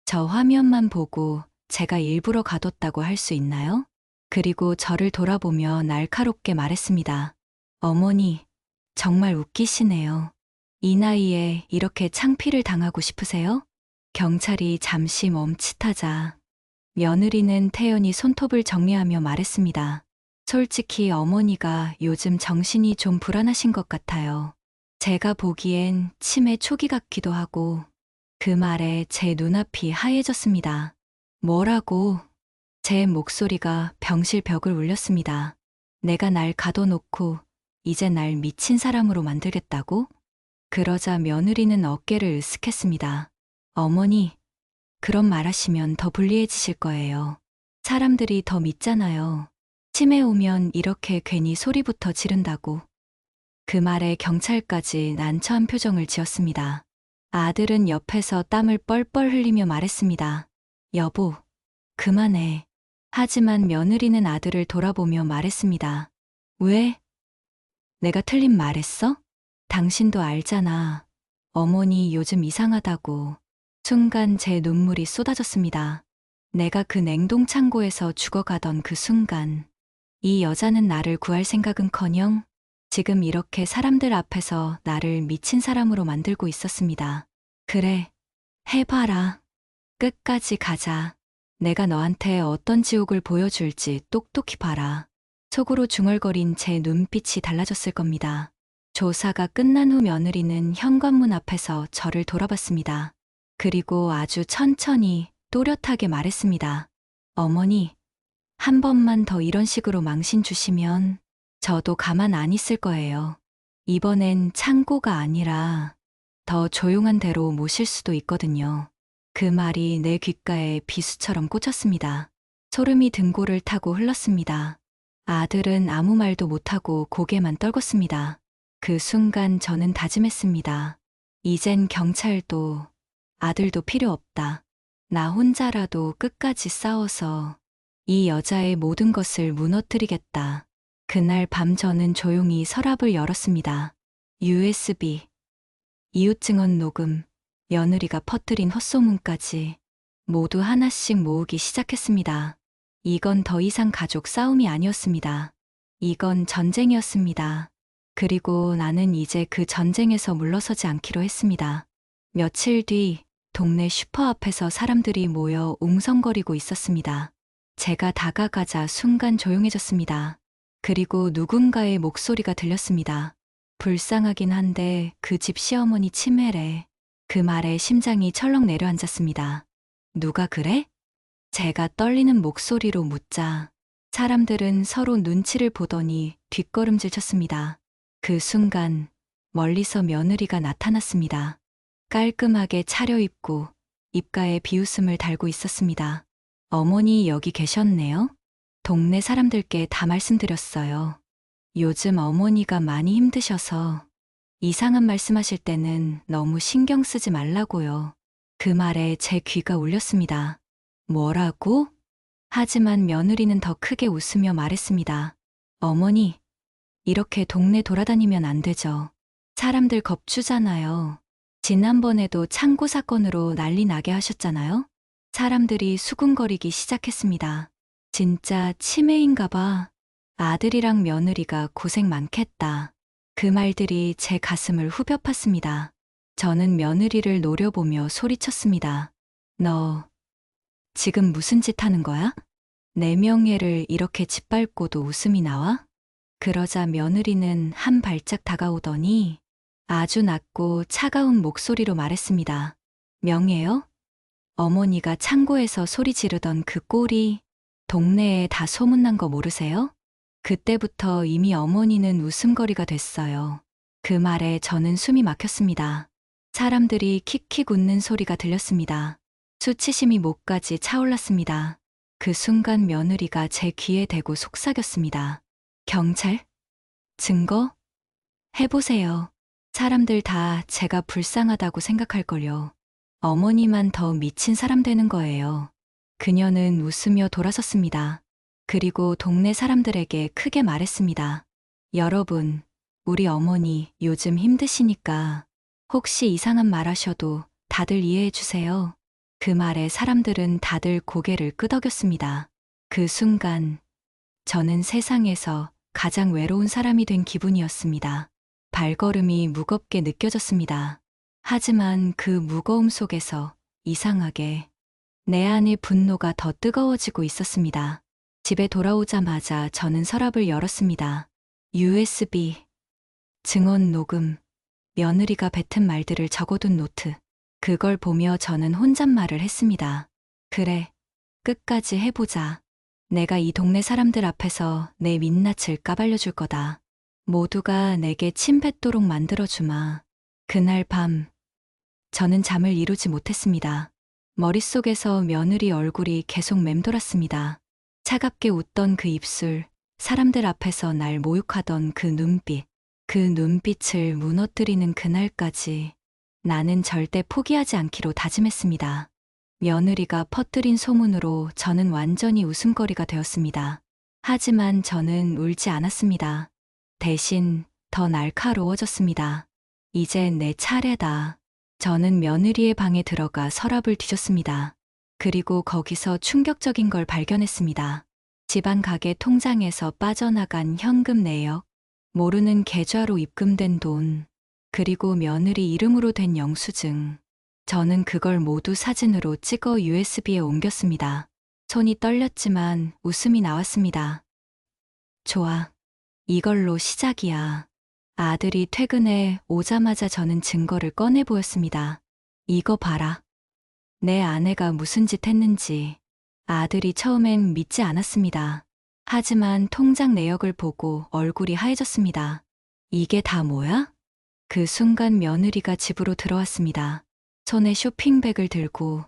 저 화면만 보고 제가 일부러 가뒀다고 할 수 있나요? 그리고 저를 돌아보며 날카롭게 말했습니다. 어머니, 정말 웃기시네요. 이 나이에 이렇게 창피를 당하고 싶으세요? 경찰이 잠시 멈칫하자 며느리는 태연히 손톱을 정리하며 말했습니다. 솔직히 어머니가 요즘 정신이 좀 불안하신 것 같아요. 제가 보기엔 치매 초기 같기도 하고 그 말에 제 눈앞이 하얘졌습니다. 뭐라고? 제 목소리가 병실벽을 울렸습니다. 내가 날 가둬놓고 이제 날 미친 사람으로 만들겠다고? 그러자 며느리는 어깨를 으쓱했습니다. 어머니, 그런 말 하시면 더 불리해지실 거예요. 사람들이 더 믿잖아요. 치매 오면 이렇게 괜히 소리부터 지른다고. 그 말에 경찰까지 난처한 표정을 지었습니다. 아들은 옆에서 땀을 뻘뻘 흘리며 말했습니다. 여보, 그만해. 하지만 며느리는 아들을 돌아보며 말했습니다. 왜? 내가 틀린 말했어? 당신도 알잖아. 어머니 요즘 이상하다고. 순간 제 눈물이 쏟아졌습니다. 내가 그 냉동창고에서 죽어가던 그 순간 이 여자는 나를 구할 생각은커녕 지금 이렇게 사람들 앞에서 나를 미친 사람으로 만들고 있었습니다. 그래, 해봐라. 끝까지 가자. 내가 너한테 어떤 지옥을 보여줄지 똑똑히 봐라. 속으로 중얼거린 제 눈빛이 달라졌을 겁니다. 조사가 끝난 후 며느리는 현관문 앞에서 저를 돌아봤습니다. 그리고 아주 천천히 또렷하게 말했습니다. 어머니, 한 번만 더 이런 식으로 망신 주시면 저도 가만 안 있을 거예요. 이번엔 창고가 아니라 더 조용한 데로 모실 수도 있거든요. 그 말이 내 귓가에 비수처럼 꽂혔습니다. 소름이 등골을 타고 흘렀습니다. 아들은 아무 말도 못하고 고개만 떨궜습니다. 그 순간 저는 다짐했습니다. 이젠 경찰도 아들도 필요 없다. 나 혼자라도 끝까지 싸워서 이 여자의 모든 것을 무너뜨리겠다. 그날 밤 저는 조용히 서랍을 열었습니다. USB, 이웃 증언 녹음, 며느리가 퍼뜨린 헛소문까지 모두 하나씩 모으기 시작했습니다. 이건 더 이상 가족 싸움이 아니었습니다. 이건 전쟁이었습니다. 그리고 나는 이제 그 전쟁에서 물러서지 않기로 했습니다. 며칠 뒤 동네 슈퍼 앞에서 사람들이 모여 웅성거리고 있었습니다. 제가 다가가자 순간 조용해졌습니다. 그리고 누군가의 목소리가 들렸습니다. 불쌍하긴 한데 그 집 시어머니 치매래. 그 말에 심장이 철렁 내려앉았습니다. 누가 그래? 제가 떨리는 목소리로 묻자 사람들은 서로 눈치를 보더니 뒷걸음질 쳤습니다. 그 순간 멀리서 며느리가 나타났습니다. 깔끔하게 차려입고 입가에 비웃음을 달고 있었습니다. 어머니 여기 계셨네요. 동네 사람들께 다 말씀드렸어요. 요즘 어머니가 많이 힘드셔서 이상한 말씀하실 때는 너무 신경 쓰지 말라고요. 그 말에 제 귀가 울렸습니다. 뭐라고? 하지만 며느리는 더 크게 웃으며 말했습니다. 어머니, 이렇게 동네 돌아다니면 안 되죠. 사람들 겁주잖아요. 지난번에도 창고 사건으로 난리 나게 하셨잖아요. 사람들이 수군거리기 시작했습니다. 진짜 치매인가 봐. 아들이랑 며느리가 고생 많겠다. 그 말들이 제 가슴을 후벼 팠습니다. 저는 며느리를 노려보며 소리쳤습니다. 너 지금 무슨 짓 하는 거야? 내 명예를 이렇게 짓밟고도 웃음이 나와? 그러자 며느리는 한 발짝 다가오더니 아주 낮고 차가운 목소리로 말했습니다. 명예요? 어머니가 창고에서 소리 지르던 그 꼴이 동네에 다 소문난 거 모르세요? 그때부터 이미 어머니는 웃음거리가 됐어요. 그 말에 저는 숨이 막혔습니다. 사람들이 킥킥 웃는 소리가 들렸습니다. 수치심이 목까지 차올랐습니다. 그 순간 며느리가 제 귀에 대고 속삭였습니다. 경찰? 증거? 해보세요. 사람들 다 제가 불쌍하다고 생각할걸요. 어머니만 더 미친 사람 되는 거예요. 그녀는 웃으며 돌아섰습니다. 그리고 동네 사람들에게 크게 말했습니다. 여러분, 우리 어머니 요즘 힘드시니까 혹시 이상한 말 하셔도 다들 이해해 주세요. 그 말에 사람들은 다들 고개를 끄덕였습니다. 그 순간 저는 세상에서 가장 외로운 사람이 된 기분이었습니다. 발걸음이 무겁게 느껴졌습니다. 하지만 그 무거움 속에서 이상하게 내 안의 분노가 더 뜨거워지고 있었습니다. 집에 돌아오자마자 저는 서랍을 열었습니다. USB, 증언 녹음, 며느리가 뱉은 말들을 적어둔 노트. 그걸 보며 저는 혼잣말을 했습니다. 그래, 끝까지 해보자. 내가 이 동네 사람들 앞에서 내 민낯을 까발려줄 거다. 모두가 내게 침 뱉도록 만들어주마. 그날 밤, 저는 잠을 이루지 못했습니다. 머릿속에서 며느리 얼굴이 계속 맴돌았습니다. 차갑게 웃던 그 입술, 사람들 앞에서 날 모욕하던 그 눈빛, 그 눈빛을 무너뜨리는 그날까지 나는 절대 포기하지 않기로 다짐했습니다. 며느리가 퍼뜨린 소문으로 저는 완전히 웃음거리가 되었습니다. 하지만 저는 울지 않았습니다. 대신 더 날카로워졌습니다. 이제 내 차례다. 저는 며느리의 방에 들어가 서랍을 뒤졌습니다. 그리고 거기서 충격적인 걸 발견했습니다. 집안 가게 통장에서 빠져나간 현금 내역, 모르는 계좌로 입금된 돈, 그리고 며느리 이름으로 된 영수증. 저는 그걸 모두 사진으로 찍어 USB에 옮겼습니다. 손이 떨렸지만 웃음이 나왔습니다. 좋아. 이걸로 시작이야. 아들이 퇴근해 오자마자 저는 증거를 꺼내 보였습니다. 이거 봐라. 내 아내가 무슨 짓 했는지. 아들이 처음엔 믿지 않았습니다. 하지만 통장 내역을 보고 얼굴이 하얘졌습니다. 이게 다 뭐야? 그 순간 며느리가 집으로 들어왔습니다. 손에 쇼핑백을 들고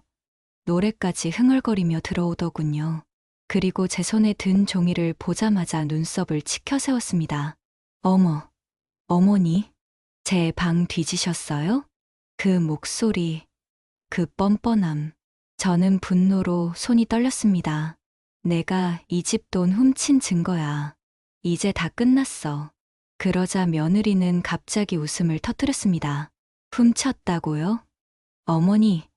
노래까지 흥얼거리며 들어오더군요. 그리고 제 손에 든 종이를 보자마자 눈썹을 치켜 세웠습니다. 어머, 어머니, 제 방 뒤지셨어요? 그 목소리, 그 뻔뻔함. 저는 분노로 손이 떨렸습니다. 내가 이 집 돈 훔친 증거야. 이제 다 끝났어. 그러자 며느리는 갑자기 웃음을 터뜨렸습니다. 훔쳤다고요? 어머니,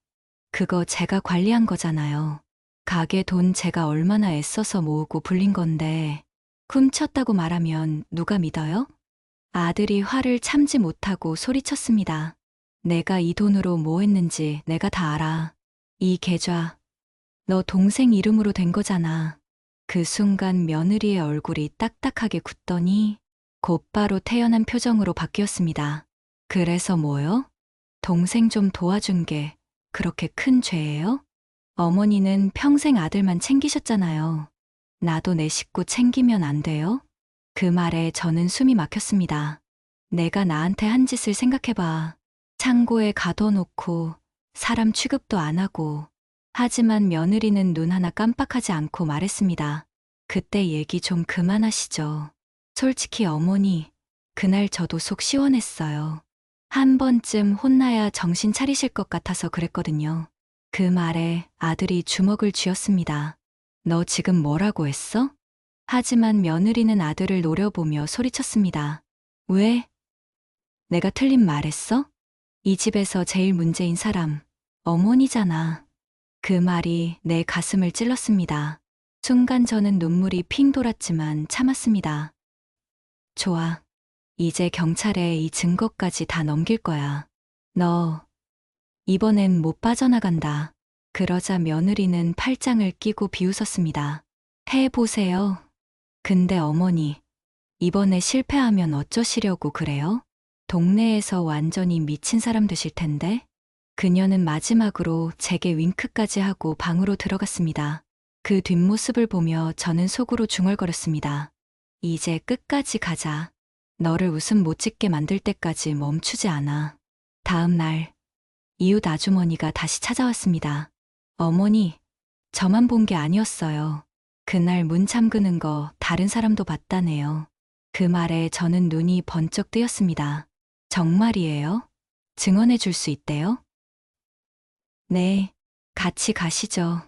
그거 제가 관리한 거잖아요. 가게 돈 제가 얼마나 애써서 모으고 불린 건데, 훔쳤다고 말하면 누가 믿어요? 아들이 화를 참지 못하고 소리쳤습니다. 내가 이 돈으로 뭐 했는지 내가 다 알아. 이 계좌, 너 동생 이름으로 된 거잖아. 그 순간 며느리의 얼굴이 딱딱하게 굳더니 곧바로 태연한 표정으로 바뀌었습니다. 그래서 뭐요? 동생 좀 도와준 게 그렇게 큰 죄예요? 어머니는 평생 아들만 챙기셨잖아요. 나도 내 식구 챙기면 안 돼요? 그 말에 저는 숨이 막혔습니다. 내가 나한테 한 짓을 생각해봐. 창고에 가둬놓고 사람 취급도 안 하고. 하지만 며느리는 눈 하나 깜빡하지 않고 말했습니다. 그때 얘기 좀 그만하시죠. 솔직히 어머니, 그날 저도 속 시원했어요. 한 번쯤 혼나야 정신 차리실 것 같아서 그랬거든요. 그 말에 아들이 주먹을 쥐었습니다. 너 지금 뭐라고 했어? 하지만 며느리는 아들을 노려보며 소리쳤습니다. 왜? 내가 틀린 말했어? 이 집에서 제일 문제인 사람, 어머니잖아. 그 말이 내 가슴을 찔렀습니다. 순간 저는 눈물이 핑 돌았지만 참았습니다. 좋아. 이제 경찰에 이 증거까지 다 넘길 거야. 너, 이번엔 못 빠져나간다. 그러자 며느리는 팔짱을 끼고 비웃었습니다. 해보세요. 근데 어머니, 이번에 실패하면 어쩌시려고 그래요? 동네에서 완전히 미친 사람 되실 텐데? 그녀는 마지막으로 제게 윙크까지 하고 방으로 들어갔습니다. 그 뒷모습을 보며 저는 속으로 중얼거렸습니다. 이제 끝까지 가자. 너를 웃음 못 짓게 만들 때까지 멈추지 않아. 다음 날, 이웃 아주머니가 다시 찾아왔습니다. 어머니, 저만 본 게 아니었어요. 그날 문 잠그는 거 다른 사람도 봤다네요. 그 말에 저는 눈이 번쩍 뜨였습니다. 정말이에요? 증언해 줄 수 있대요? 네, 같이 가시죠.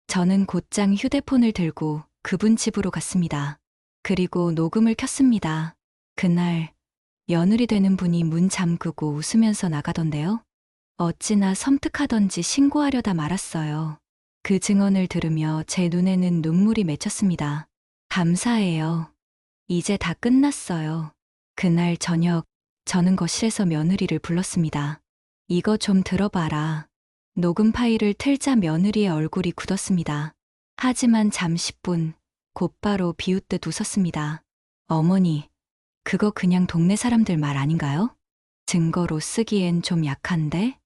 저는 곧장 휴대폰을 들고 그분 집으로 갔습니다. 그리고 녹음을 켰습니다. 그날 며느리 되는 분이 문 잠그고 웃으면서 나가던데요. 어찌나 섬뜩하던지 신고하려다 말았어요. 그 증언을 들으며 제 눈에는 눈물이 맺혔습니다. 감사해요. 이제 다 끝났어요. 그날 저녁 저는 거실에서 며느리를 불렀습니다. 이거 좀 들어봐라. 녹음 파일을 틀자 며느리의 얼굴이 굳었습니다. 하지만 잠시뿐 곧바로 비웃듯 웃었습니다. 어머니, 그거 그냥 동네 사람들 말 아닌가요? 증거로 쓰기엔 좀 약한데?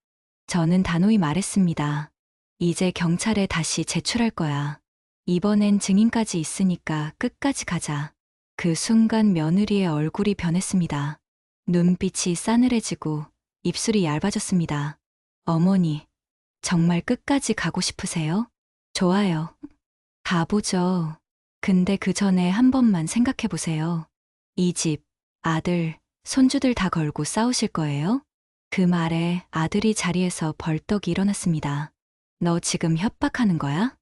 저는 단호히 말했습니다. 이제 경찰에 다시 제출할 거야. 이번엔 증인까지 있으니까 끝까지 가자. 그 순간 며느리의 얼굴이 변했습니다. 눈빛이 싸늘해지고 입술이 얇아졌습니다. 어머니, 정말 끝까지 가고 싶으세요? 좋아요. 가보죠. 근데 그 전에 한 번만 생각해 보세요. 이 집, 아들, 손주들 다 걸고 싸우실 거예요? 그 말에 아들이 자리에서 벌떡 일어났습니다. 너 지금 협박하는 거야?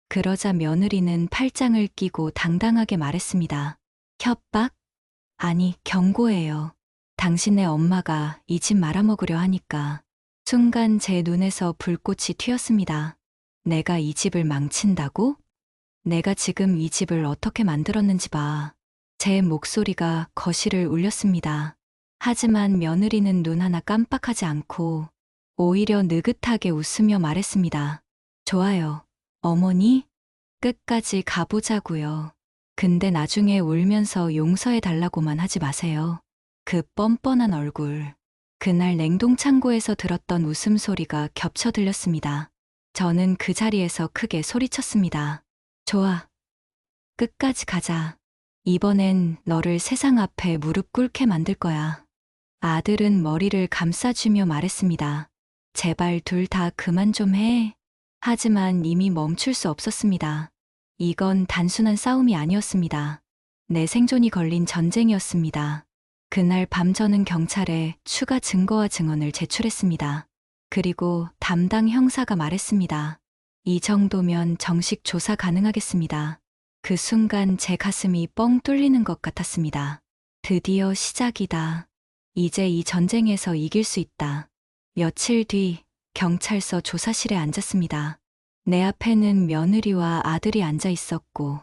그러자 며느리는 팔짱을 끼고 당당하게 말했습니다. 협박? 아니, 경고예요. 당신네 엄마가 이 집 말아먹으려 하니까. 순간 제 눈에서 불꽃이 튀었습니다. 내가 이 집을 망친다고? 내가 지금 이 집을 어떻게 만들었는지 봐. 제 목소리가 거실을 울렸습니다. 하지만 며느리는 눈 하나 깜빡하지 않고 오히려 느긋하게 웃으며 말했습니다. 좋아요. 어머니, 끝까지 가보자고요. 근데 나중에 울면서 용서해 달라고만 하지 마세요. 그 뻔뻔한 얼굴. 그날 냉동창고에서 들었던 웃음소리가 겹쳐 들렸습니다. 저는 그 자리에서 크게 소리쳤습니다. 좋아. 끝까지 가자. 이번엔 너를 세상 앞에 무릎 꿇게 만들 거야. 아들은 머리를 감싸주며 말했습니다. 제발 둘 다 그만 좀 해. 하지만 이미 멈출 수 없었습니다. 이건 단순한 싸움이 아니었습니다. 내 생존이 걸린 전쟁이었습니다. 그날 밤 저는 경찰에 추가 증거와 증언을 제출했습니다. 그리고 담당 형사가 말했습니다. 이 정도면 정식 조사 가능하겠습니다. 그 순간 제 가슴이 뻥 뚫리는 것 같았습니다. 드디어 시작이다. 이제 이 전쟁에서 이길 수 있다. 며칠 뒤 경찰서 조사실에 앉았습니다. 내 앞에는 며느리와 아들이 앉아 있었고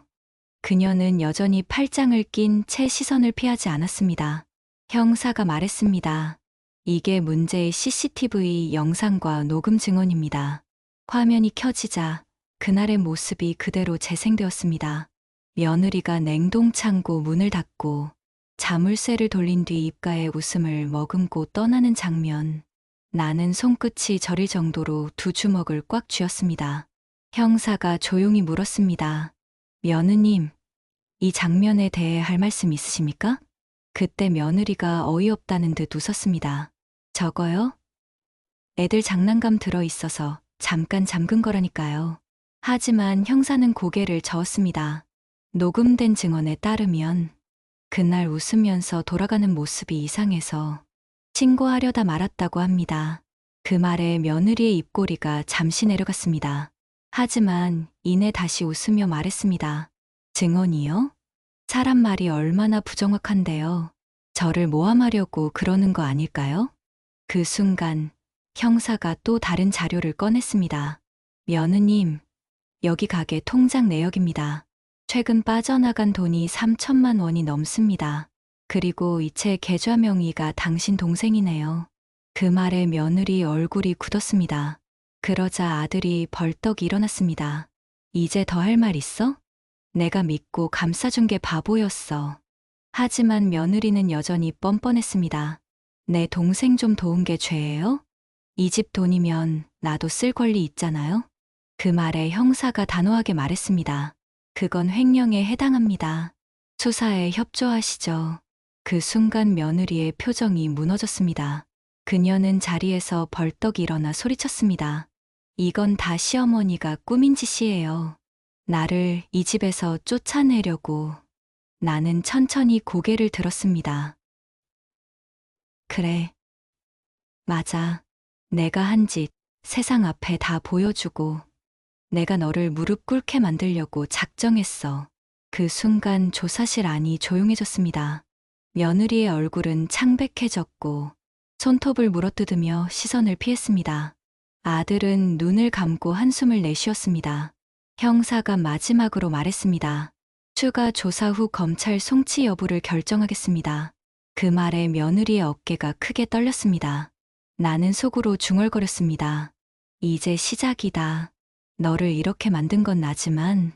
그녀는 여전히 팔짱을 낀 채 시선을 피하지 않았습니다. 형사가 말했습니다. 이게 문제의 CCTV 영상과 녹음 증언입니다. 화면이 켜지자 그날의 모습이 그대로 재생되었습니다. 며느리가 냉동창고 문을 닫고 자물쇠를 돌린 뒤 입가에 웃음을 머금고 떠나는 장면. 나는 손끝이 저릴 정도로 두 주먹을 꽉 쥐었습니다. 형사가 조용히 물었습니다. 며느님, 이 장면에 대해 할 말씀 있으십니까? 그때 며느리가 어이없다는 듯 웃었습니다. 저거요? 애들 장난감 들어있어서 잠깐 잠근 거라니까요. 하지만 형사는 고개를 저었습니다. 녹음된 증언에 따르면 그날 웃으면서 돌아가는 모습이 이상해서 신고하려다 말았다고 합니다. 그 말에 며느리의 입꼬리가 잠시 내려갔습니다. 하지만 이내 다시 웃으며 말했습니다. 증언이요? 사람 말이 얼마나 부정확한데요. 저를 모함하려고 그러는 거 아닐까요? 그 순간 형사가 또 다른 자료를 꺼냈습니다. 며느님, 여기 가게 통장 내역입니다. 최근 빠져나간 돈이 3천만 원이 넘습니다. 그리고 이체 계좌 명의가 당신 동생이네요. 그 말에 며느리 얼굴이 굳었습니다. 그러자 아들이 벌떡 일어났습니다. 이제 더 할 말 있어? 내가 믿고 감싸준 게 바보였어. 하지만 며느리는 여전히 뻔뻔했습니다. 내 동생 좀 도운 게 죄예요? 이 집 돈이면 나도 쓸 권리 있잖아요? 그 말에 형사가 단호하게 말했습니다. 그건 횡령에 해당합니다. 수사에 협조하시죠. 그 순간 며느리의 표정이 무너졌습니다. 그녀는 자리에서 벌떡 일어나 소리쳤습니다. 이건 다 시어머니가 꾸민 짓이에요. 나를 이 집에서 쫓아내려고. 나는 천천히 고개를 들었습니다. 그래. 맞아. 내가 한 짓 세상 앞에 다 보여주고 내가 너를 무릎 꿇게 만들려고 작정했어. 그 순간 조사실 안이 조용해졌습니다. 며느리의 얼굴은 창백해졌고 손톱을 물어뜯으며 시선을 피했습니다. 아들은 눈을 감고 한숨을 내쉬었습니다. 형사가 마지막으로 말했습니다. 추가 조사 후 검찰 송치 여부를 결정하겠습니다. 그 말에 며느리의 어깨가 크게 떨렸습니다. 나는 속으로 중얼거렸습니다. 이제 시작이다. 너를 이렇게 만든 건 나지만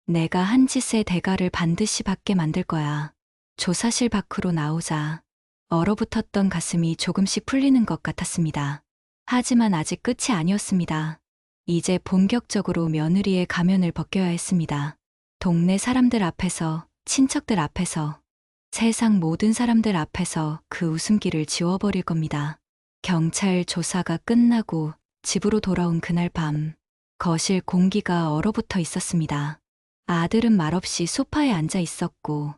내가 한 짓의 대가를 반드시 받게 만들 거야. 조사실 밖으로 나오자 얼어붙었던 가슴이 조금씩 풀리는 것 같았습니다. 하지만 아직 끝이 아니었습니다. 이제 본격적으로 며느리의 가면을 벗겨야 했습니다. 동네 사람들 앞에서, 친척들 앞에서, 세상 모든 사람들 앞에서 그 웃음기를 지워버릴 겁니다. 경찰 조사가 끝나고 집으로 돌아온 그날 밤, 거실 공기가 얼어붙어 있었습니다. 아들은 말없이 소파에 앉아 있었고,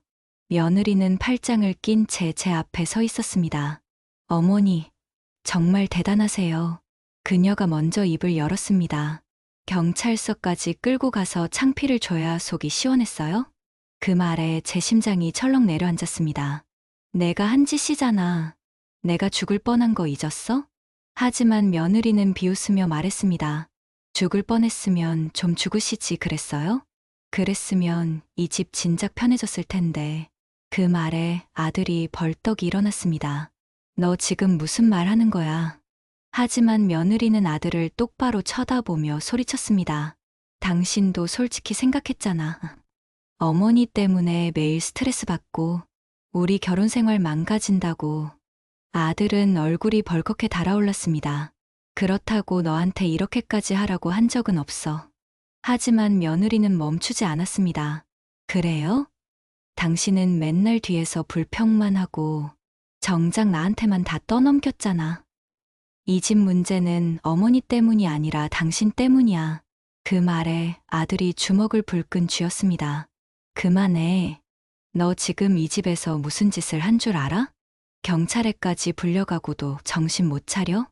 며느리는 팔짱을 낀 채 제 앞에 서 있었습니다. 어머니, 정말 대단하세요. 그녀가 먼저 입을 열었습니다. 경찰서까지 끌고 가서 창피를 줘야 속이 시원했어요? 그 말에 제 심장이 철렁 내려앉았습니다. 내가 한 짓이잖아. 내가 죽을 뻔한 거 잊었어? 하지만 며느리는 비웃으며 말했습니다. 죽을 뻔했으면 좀 죽으시지 그랬어요? 그랬으면 이 집 진작 편해졌을 텐데. 그 말에 아들이 벌떡 일어났습니다. 너 지금 무슨 말 하는 거야? 하지만 며느리는 아들을 똑바로 쳐다보며 소리쳤습니다. 당신도 솔직히 생각했잖아. 어머니 때문에 매일 스트레스 받고 우리 결혼 생활 망가진다고. 아들은 얼굴이 벌겋게 달아올랐습니다. 그렇다고 너한테 이렇게까지 하라고 한 적은 없어. 하지만 며느리는 멈추지 않았습니다. 그래요? 당신은 맨날 뒤에서 불평만 하고 정작 나한테만 다 떠넘겼잖아. 이 집 문제는 어머니 때문이 아니라 당신 때문이야. 그 말에 아들이 주먹을 불끈 쥐었습니다. 그만해. 너 지금 이 집에서 무슨 짓을 한 줄 알아? 경찰에까지 불려가고도 정신 못 차려?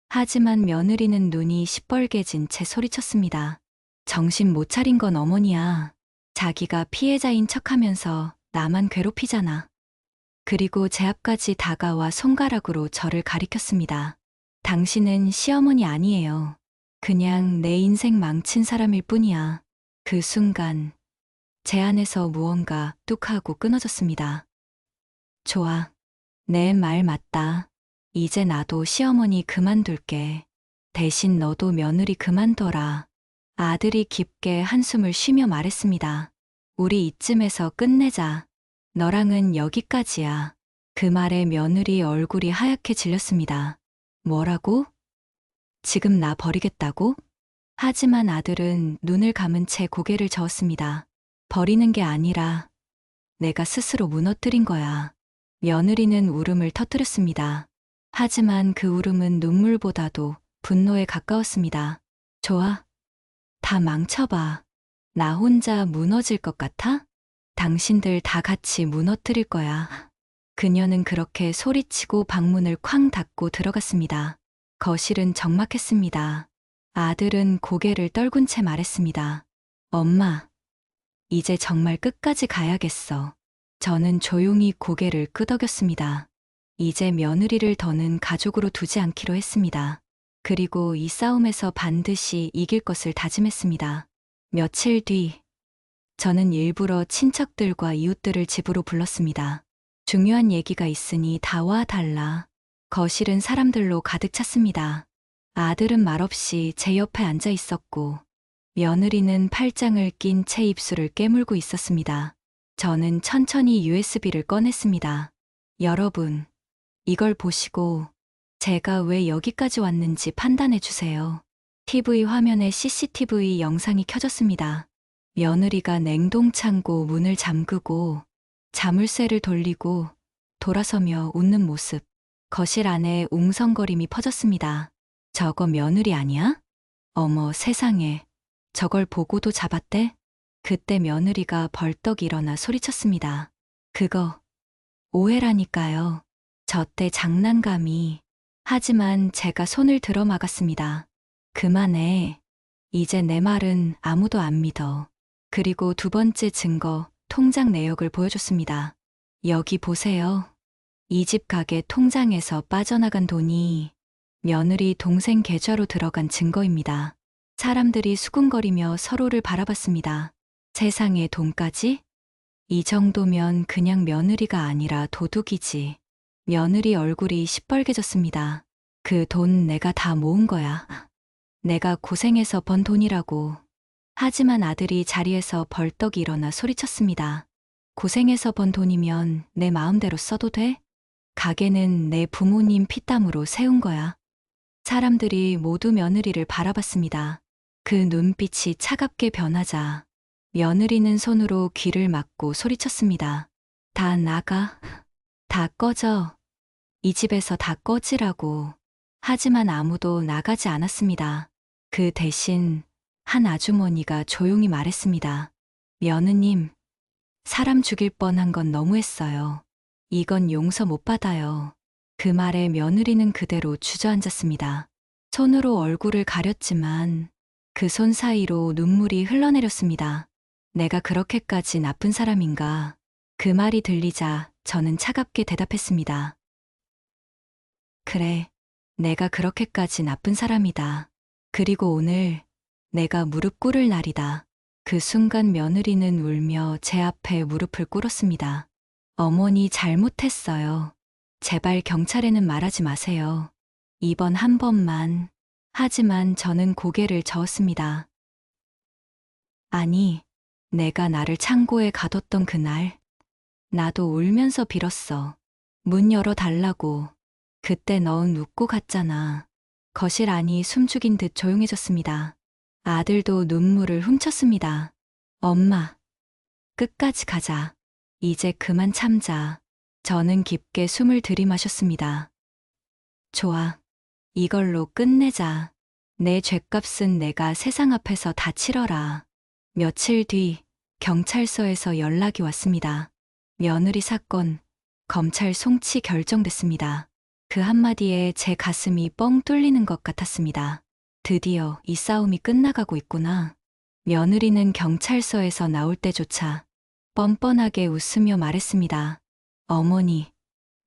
하지만 며느리는 눈이 시뻘개진 채 소리쳤습니다. 정신 못 차린 건 어머니야. 자기가 피해자인 척하면서 나만 괴롭히잖아. 그리고 제 앞까지 다가와 손가락으로 저를 가리켰습니다. 당신은 시어머니 아니에요. 그냥 내 인생 망친 사람일 뿐이야. 그 순간 제 안에서 무언가 뚝 하고 끊어졌습니다. 좋아. 내 말 맞다. 이제 나도 시어머니 그만둘게. 대신 너도 며느리 그만둬라. 아들이 깊게 한숨을 쉬며 말했습니다. 우리 이쯤에서 끝내자. 너랑은 여기까지야. 그 말에 며느리 얼굴이 하얗게 질렸습니다. 뭐라고? 지금 나 버리겠다고? 하지만 아들은 눈을 감은 채 고개를 저었습니다. 버리는 게 아니라 내가 스스로 무너뜨린 거야. 며느리는 울음을 터뜨렸습니다. 하지만 그 울음은 눈물보다도 분노에 가까웠습니다. 좋아. 다 망쳐봐. 나 혼자 무너질 것 같아? 당신들 다 같이 무너뜨릴 거야. 그녀는 그렇게 소리치고 방문을 쾅 닫고 들어갔습니다. 거실은 적막했습니다. 아들은 고개를 떨군 채 말했습니다. 엄마, 이제 정말 끝까지 가야겠어. 저는 조용히 고개를 끄덕였습니다. 이제 며느리를 더는 가족으로 두지 않기로 했습니다. 그리고 이 싸움에서 반드시 이길 것을 다짐했습니다. 며칠 뒤, 저는 일부러 친척들과 이웃들을 집으로 불렀습니다. 중요한 얘기가 있으니 다와 달라. 거실은 사람들로 가득 찼습니다. 아들은 말없이 제 옆에 앉아 있었고, 며느리는 팔짱을 낀 채 입술을 깨물고 있었습니다. 저는 천천히 USB를 꺼냈습니다. 여러분, 이걸 보시고 제가 왜 여기까지 왔는지 판단해 주세요. TV 화면에 CCTV 영상이 켜졌습니다. 며느리가 냉동창고 문을 잠그고 자물쇠를 돌리고 돌아서며 웃는 모습. 거실 안에 웅성거림이 퍼졌습니다. 저거 며느리 아니야? 어머 세상에, 저걸 보고도 잡았대? 그때 며느리가 벌떡 일어나 소리쳤습니다. 그거 오해라니까요. 저 때 장난감이. 하지만 제가 손을 들어 막았습니다. 그만해. 이제 내 말은 아무도 안 믿어. 그리고 두 번째 증거, 통장 내역을 보여줬습니다. 여기 보세요. 이 집 가게 통장에서 빠져나간 돈이 며느리 동생 계좌로 들어간 증거입니다. 사람들이 수군거리며 서로를 바라봤습니다. 세상에 돈까지? 이 정도면 그냥 며느리가 아니라 도둑이지. 며느리 얼굴이 시뻘개졌습니다. 그 돈 내가 다 모은 거야. 내가 고생해서 번 돈이라고. 하지만 아들이 자리에서 벌떡 일어나 소리쳤습니다. 고생해서 번 돈이면 내 마음대로 써도 돼? 가게는 내 부모님 피땀으로 세운 거야. 사람들이 모두 며느리를 바라봤습니다. 그 눈빛이 차갑게 변하자 며느리는 손으로 귀를 막고 소리쳤습니다. 다 나가. 다 꺼져. 이 집에서 다 꺼지라고. 하지만 아무도 나가지 않았습니다. 그 대신 한 아주머니가 조용히 말했습니다. 며느님, 사람 죽일 뻔한 건 너무했어요. 이건 용서 못 받아요. 그 말에 며느리는 그대로 주저앉았습니다. 손으로 얼굴을 가렸지만 그 손 사이로 눈물이 흘러내렸습니다. 내가 그렇게까지 나쁜 사람인가? 그 말이 들리자 저는 차갑게 대답했습니다. 그래, 내가 그렇게까지 나쁜 사람이다. 그리고 오늘 내가 무릎 꿇을 날이다. 그 순간 며느리는 울며 제 앞에 무릎을 꿇었습니다. 어머니 잘못했어요. 제발 경찰에는 말하지 마세요. 이번 한 번만. 하지만 저는 고개를 저었습니다. 아니, 내가 나를 창고에 가뒀던 그날, 나도 울면서 빌었어. 문 열어달라고. 그때 넌 웃고 갔잖아. 거실 안이 숨죽인 듯 조용해졌습니다. 아들도 눈물을 훔쳤습니다. 엄마, 끝까지 가자. 이제 그만 참자. 저는 깊게 숨을 들이마셨습니다. 좋아. 이걸로 끝내자. 내 죗값은 내가 세상 앞에서 다 치러라. 며칠 뒤 경찰서에서 연락이 왔습니다. 며느리 사건, 검찰 송치 결정됐습니다. 그 한마디에 제 가슴이 뻥 뚫리는 것 같았습니다. 드디어 이 싸움이 끝나가고 있구나. 며느리는 경찰서에서 나올 때조차 뻔뻔하게 웃으며 말했습니다. 어머니,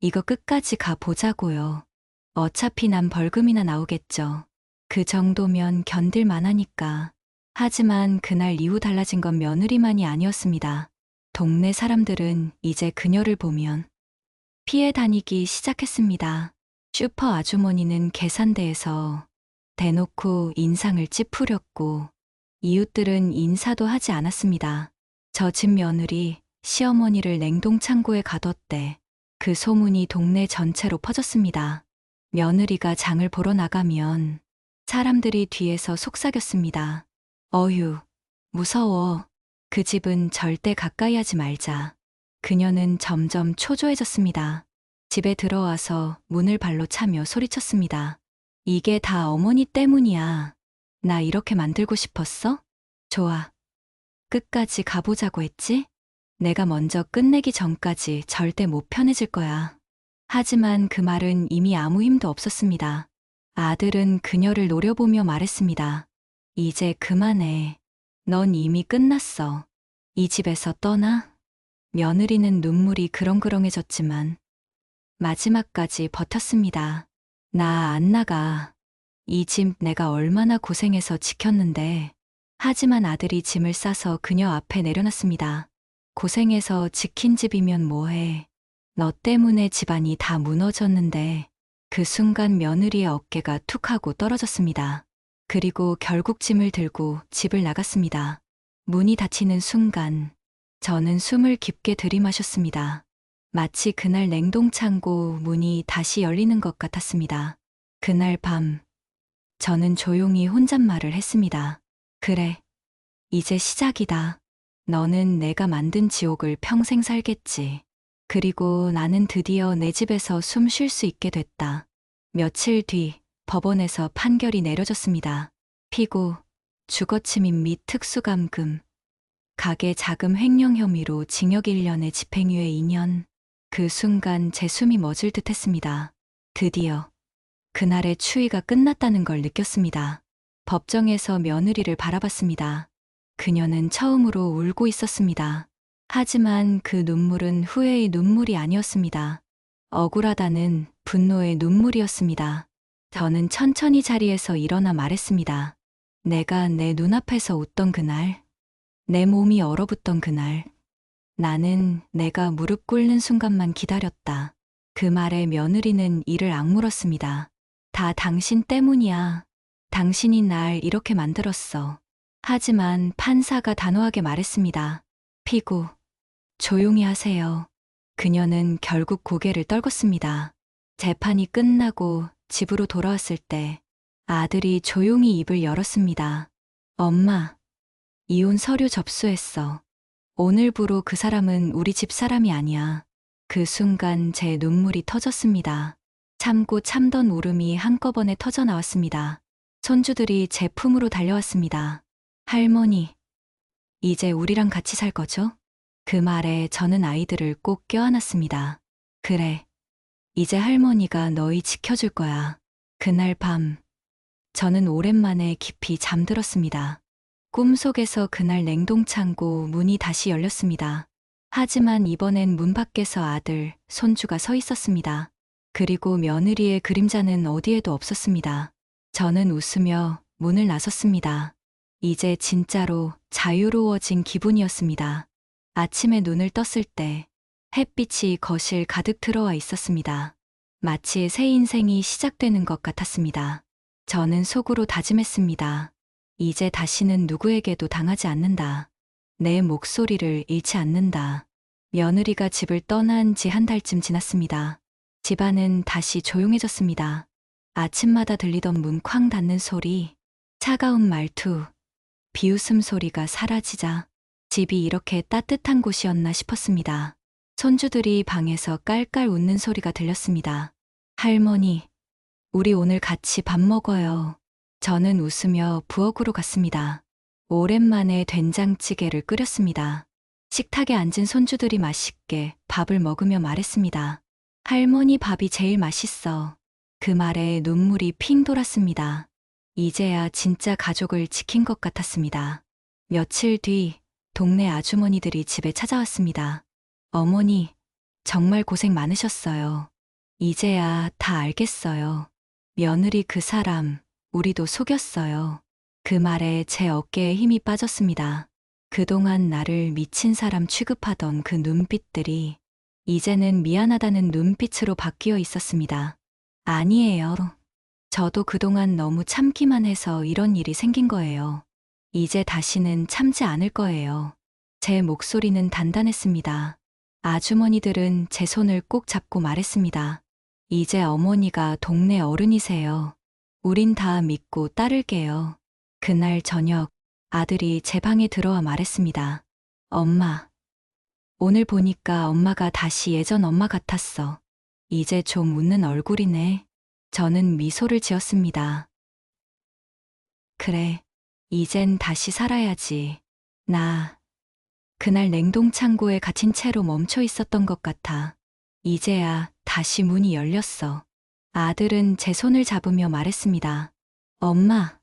이거 끝까지 가보자고요. 어차피 난 벌금이나 나오겠죠. 그 정도면 견딜 만하니까. 하지만 그날 이후 달라진 건 며느리만이 아니었습니다. 동네 사람들은 이제 그녀를 보면 피해 다니기 시작했습니다. 슈퍼 아주머니는 계산대에서 대놓고 인상을 찌푸렸고 이웃들은 인사도 하지 않았습니다. 저 집 며느리 시어머니를 냉동창고에 가뒀대. 그 소문이 동네 전체로 퍼졌습니다. 며느리가 장을 보러 나가면 사람들이 뒤에서 속삭였습니다. 어휴, 무서워. 그 집은 절대 가까이 하지 말자. 그녀는 점점 초조해졌습니다. 집에 들어와서 문을 발로 차며 소리쳤습니다. 이게 다 어머니 때문이야. 나 이렇게 만들고 싶었어? 좋아. 끝까지 가보자고 했지? 내가 먼저 끝내기 전까지 절대 못 편해질 거야. 하지만 그 말은 이미 아무 힘도 없었습니다. 아들은 그녀를 노려보며 말했습니다. 이제 그만해. 넌 이미 끝났어. 이 집에서 떠나? 며느리는 눈물이 그렁그렁해졌지만 마지막까지 버텼습니다. 나 안 나가. 이 집 내가 얼마나 고생해서 지켰는데. 하지만 아들이 짐을 싸서 그녀 앞에 내려놨습니다. 고생해서 지킨 집이면 뭐해. 너 때문에 집안이 다 무너졌는데. 그 순간 며느리의 어깨가 툭 하고 떨어졌습니다. 그리고 결국 짐을 들고 집을 나갔습니다. 문이 닫히는 순간 저는 숨을 깊게 들이마셨습니다. 마치 그날 냉동창고 문이 다시 열리는 것 같았습니다. 그날 밤 저는 조용히 혼잣말을 했습니다. 그래, 이제 시작이다. 너는 내가 만든 지옥을 평생 살겠지. 그리고 나는 드디어 내 집에서 숨 쉴 수 있게 됐다. 며칠 뒤 법원에서 판결이 내려졌습니다. 피고, 주거침입 및 특수감금, 가계 자금 횡령 혐의로 징역 1년에 집행유예 2년. 그 순간 제 숨이 멎을 듯 했습니다. 드디어 그날의 추위가 끝났다는 걸 느꼈습니다. 법정에서 며느리를 바라봤습니다. 그녀는 처음으로 울고 있었습니다. 하지만 그 눈물은 후회의 눈물이 아니었습니다. 억울하다는 분노의 눈물이었습니다. 저는 천천히 자리에서 일어나 말했습니다. 내가 내 눈앞에서 웃던 그날, 내 몸이 얼어붙던 그날, 나는 내가 무릎 꿇는 순간만 기다렸다. 그 말에 며느리는 이를 악물었습니다. 다 당신 때문이야. 당신이 날 이렇게 만들었어. 하지만 판사가 단호하게 말했습니다. 피고, 조용히 하세요. 그녀는 결국 고개를 떨궜습니다. 재판이 끝나고 집으로 돌아왔을 때 아들이 조용히 입을 열었습니다. 엄마, 이혼 서류 접수했어. 오늘부로 그 사람은 우리 집 사람이 아니야. 그 순간 제 눈물이 터졌습니다. 참고 참던 울음이 한꺼번에 터져 나왔습니다. 손주들이 제 품으로 달려왔습니다. 할머니, 이제 우리랑 같이 살 거죠? 그 말에 저는 아이들을 꼭 껴안았습니다. 그래, 이제 할머니가 너희 지켜줄 거야. 그날 밤, 저는 오랜만에 깊이 잠들었습니다. 꿈속에서 그날 냉동창고 문이 다시 열렸습니다. 하지만 이번엔 문 밖에서 아들, 손주가 서 있었습니다. 그리고 며느리의 그림자는 어디에도 없었습니다. 저는 웃으며 문을 나섰습니다. 이제 진짜로 자유로워진 기분이었습니다. 아침에 눈을 떴을 때 햇빛이 거실 가득 들어와 있었습니다. 마치 새 인생이 시작되는 것 같았습니다. 저는 속으로 다짐했습니다. 이제 다시는 누구에게도 당하지 않는다. 내 목소리를 잃지 않는다. 며느리가 집을 떠난 지 한 달쯤 지났습니다. 집안은 다시 조용해졌습니다. 아침마다 들리던 문 쾅 닫는 소리, 차가운 말투, 비웃음 소리가 사라지자 집이 이렇게 따뜻한 곳이었나 싶었습니다. 손주들이 방에서 깔깔 웃는 소리가 들렸습니다. 할머니, 우리 오늘 같이 밥 먹어요. 저는 웃으며 부엌으로 갔습니다. 오랜만에 된장찌개를 끓였습니다. 식탁에 앉은 손주들이 맛있게 밥을 먹으며 말했습니다. 할머니 밥이 제일 맛있어. 그 말에 눈물이 핑 돌았습니다. 이제야 진짜 가족을 지킨 것 같았습니다. 며칠 뒤 동네 아주머니들이 집에 찾아왔습니다. 어머니, 정말 고생 많으셨어요. 이제야 다 알겠어요. 며느리 그 사람, 우리도 속였어요. 그 말에 제 어깨에 힘이 빠졌습니다. 그동안 나를 미친 사람 취급하던 그 눈빛들이 이제는 미안하다는 눈빛으로 바뀌어 있었습니다. 아니에요. 저도 그동안 너무 참기만 해서 이런 일이 생긴 거예요. 이제 다시는 참지 않을 거예요. 제 목소리는 단단했습니다. 아주머니들은 제 손을 꼭 잡고 말했습니다. 이제 어머니가 동네 어른이세요. 우린 다 믿고 따를게요. 그날 저녁 아들이 제 방에 들어와 말했습니다. 엄마, 오늘 보니까 엄마가 다시 예전 엄마 같았어. 이제 좀 웃는 얼굴이네. 저는 미소를 지었습니다. 그래, 이젠 다시 살아야지. 나 그날 냉동창고에 갇힌 채로 멈춰 있었던 것 같아. 이제야 다시 문이 열렸어. 아들은 제 손을 잡으며 말했습니다. 엄마,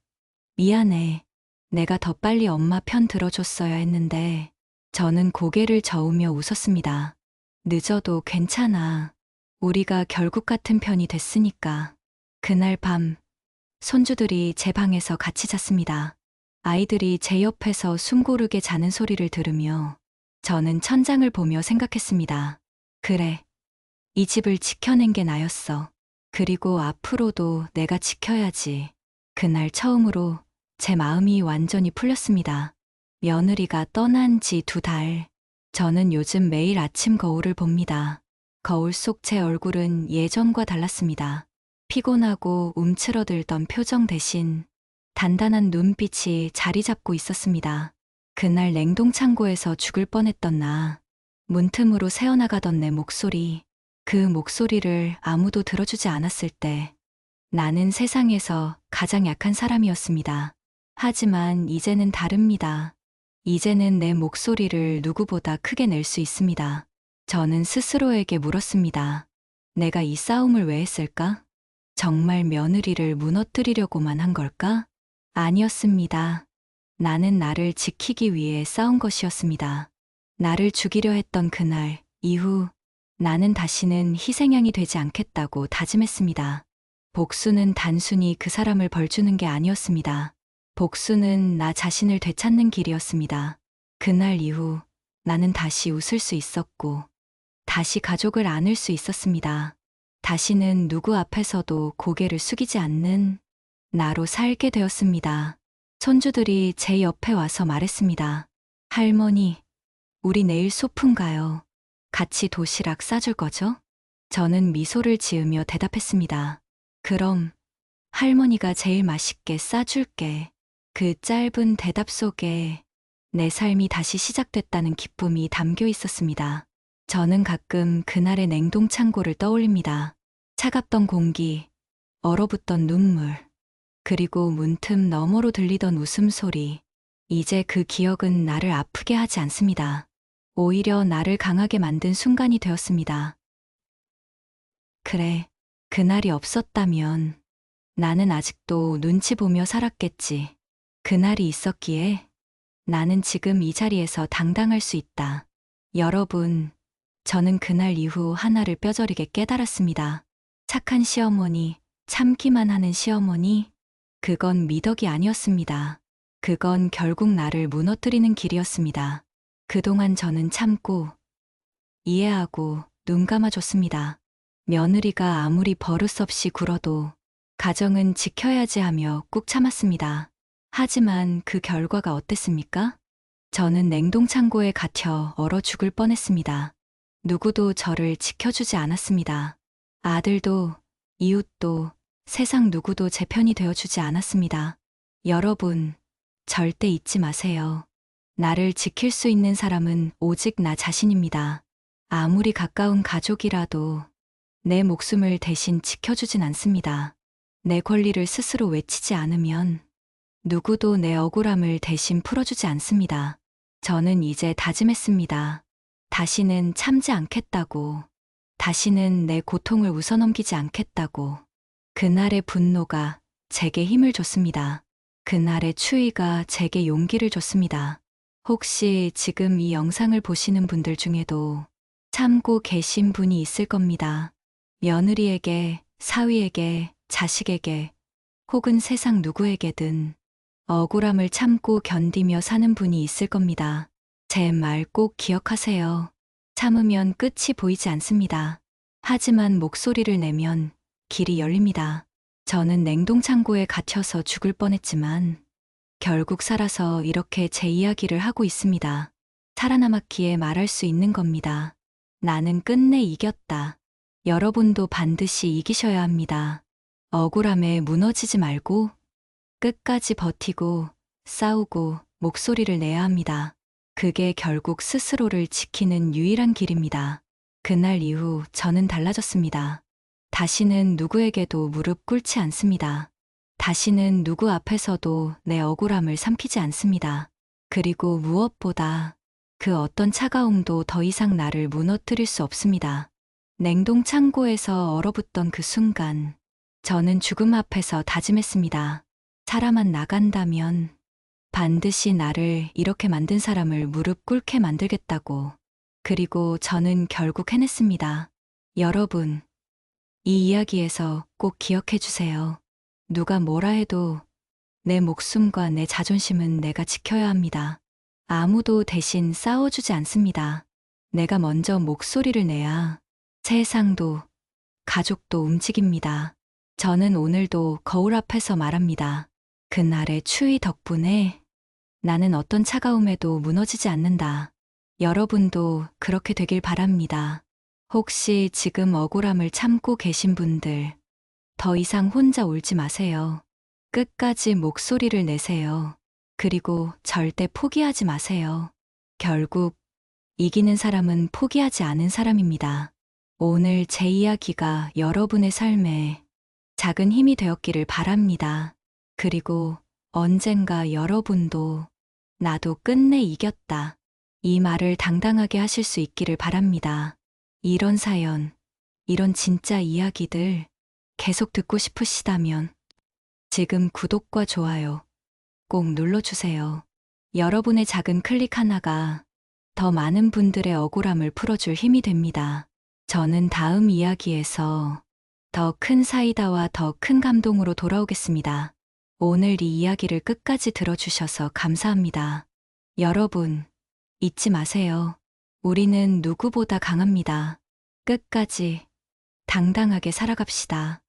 미안해. 내가 더 빨리 엄마 편 들어줬어야 했는데. 저는 고개를 저으며 웃었습니다. 늦어도 괜찮아. 우리가 결국 같은 편이 됐으니까. 그날 밤, 손주들이 제 방에서 같이 잤습니다. 아이들이 제 옆에서 숨 고르게 자는 소리를 들으며 저는 천장을 보며 생각했습니다. 그래, 이 집을 지켜낸 게 나였어. 그리고 앞으로도 내가 지켜야지. 그날 처음으로 제 마음이 완전히 풀렸습니다. 며느리가 떠난 지 2달. 저는 요즘 매일 아침 거울을 봅니다. 거울 속 제 얼굴은 예전과 달랐습니다. 피곤하고 움츠러들던 표정 대신 단단한 눈빛이 자리 잡고 있었습니다. 그날 냉동창고에서 죽을 뻔했던 나, 문틈으로 새어나가던 내 목소리, 그 목소리를 아무도 들어주지 않았을 때 나는 세상에서 가장 약한 사람이었습니다. 하지만 이제는 다릅니다. 이제는 내 목소리를 누구보다 크게 낼 수 있습니다. 저는 스스로에게 물었습니다. 내가 이 싸움을 왜 했을까? 정말 며느리를 무너뜨리려고만 한 걸까? 아니었습니다. 나는 나를 지키기 위해 싸운 것이었습니다. 나를 죽이려 했던 그날 이후 나는 다시는 희생양이 되지 않겠다고 다짐했습니다. 복수는 단순히 그 사람을 벌주는 게 아니었습니다. 복수는 나 자신을 되찾는 길이었습니다. 그날 이후 나는 다시 웃을 수 있었고, 다시 가족을 안을 수 있었습니다. 다시는 누구 앞에서도 고개를 숙이지 않는 나로 살게 되었습니다. 손주들이 제 옆에 와서 말했습니다. 할머니, 우리 내일 소풍 가요. 같이 도시락 싸줄 거죠? 저는 미소를 지으며 대답했습니다. 그럼 할머니가 제일 맛있게 싸줄게. 그 짧은 대답 속에 내 삶이 다시 시작됐다는 기쁨이 담겨 있었습니다. 저는 가끔 그날의 냉동창고를 떠올립니다. 차갑던 공기, 얼어붙던 눈물, 그리고 문틈 너머로 들리던 웃음소리. 이제 그 기억은 나를 아프게 하지 않습니다. 오히려 나를 강하게 만든 순간이 되었습니다. 그래, 그날이 없었다면 나는 아직도 눈치 보며 살았겠지. 그날이 있었기에 나는 지금 이 자리에서 당당할 수 있다. 여러분, 저는 그날 이후 하나를 뼈저리게 깨달았습니다. 착한 시어머니, 참기만 하는 시어머니, 그건 미덕이 아니었습니다. 그건 결국 나를 무너뜨리는 길이었습니다. 그동안 저는 참고, 이해하고 눈 감아줬습니다. 며느리가 아무리 버릇없이 굴어도 가정은 지켜야지 하며 꾹 참았습니다. 하지만 그 결과가 어땠습니까? 저는 냉동창고에 갇혀 얼어 죽을 뻔했습니다. 누구도 저를 지켜주지 않았습니다. 아들도, 이웃도, 세상 누구도 제 편이 되어주지 않았습니다. 여러분, 절대 잊지 마세요. 나를 지킬 수 있는 사람은 오직 나 자신입니다. 아무리 가까운 가족이라도 내 목숨을 대신 지켜주진 않습니다. 내 권리를 스스로 외치지 않으면 누구도 내 억울함을 대신 풀어주지 않습니다. 저는 이제 다짐했습니다. 다시는 참지 않겠다고. 다시는 내 고통을 웃어넘기지 않겠다고. 그날의 분노가 제게 힘을 줬습니다. 그날의 추위가 제게 용기를 줬습니다. 혹시 지금 이 영상을 보시는 분들 중에도 참고 계신 분이 있을 겁니다. 며느리에게, 사위에게, 자식에게, 혹은 세상 누구에게든 억울함을 참고 견디며 사는 분이 있을 겁니다. 제 말 꼭 기억하세요. 참으면 끝이 보이지 않습니다. 하지만 목소리를 내면 길이 열립니다. 저는 냉동창고에 갇혀서 죽을 뻔했지만 결국 살아서 이렇게 제 이야기를 하고 있습니다. 살아남았기에 말할 수 있는 겁니다. 나는 끝내 이겼다. 여러분도 반드시 이기셔야 합니다. 억울함에 무너지지 말고 끝까지 버티고 싸우고 목소리를 내야 합니다. 그게 결국 스스로를 지키는 유일한 길입니다. 그날 이후 저는 달라졌습니다. 다시는 누구에게도 무릎 꿇지 않습니다. 다시는 누구 앞에서도 내 억울함을 삼키지 않습니다. 그리고 무엇보다 그 어떤 차가움도 더 이상 나를 무너뜨릴 수 없습니다. 냉동 창고에서 얼어붙던 그 순간, 저는 죽음 앞에서 다짐했습니다. 살아만 나간다면 반드시 나를 이렇게 만든 사람을 무릎 꿇게 만들겠다고. 그리고 저는 결국 해냈습니다. 여러분, 이 이야기에서 꼭 기억해 주세요. 누가 뭐라 해도 내 목숨과 내 자존심은 내가 지켜야 합니다. 아무도 대신 싸워주지 않습니다. 내가 먼저 목소리를 내야 세상도 가족도 움직입니다. 저는 오늘도 거울 앞에서 말합니다. 그날의 추위 덕분에 나는 어떤 차가움에도 무너지지 않는다. 여러분도 그렇게 되길 바랍니다. 혹시 지금 억울함을 참고 계신 분들, 더 이상 혼자 울지 마세요. 끝까지 목소리를 내세요. 그리고 절대 포기하지 마세요. 결국 이기는 사람은 포기하지 않은 사람입니다. 오늘 제 이야기가 여러분의 삶에 작은 힘이 되었기를 바랍니다. 그리고 언젠가 여러분도 나도 끝내 이겼다. 이 말을 당당하게 하실 수 있기를 바랍니다. 이런 사연, 이런 진짜 이야기들 계속 듣고 싶으시다면 지금 구독과 좋아요 꼭 눌러주세요. 여러분의 작은 클릭 하나가 더 많은 분들의 억울함을 풀어줄 힘이 됩니다. 저는 다음 이야기에서 더 큰 사이다와 더 큰 감동으로 돌아오겠습니다. 오늘 이 이야기를 끝까지 들어주셔서 감사합니다. 여러분, 잊지 마세요. 우리는 누구보다 강합니다. 끝까지 당당하게 살아갑시다.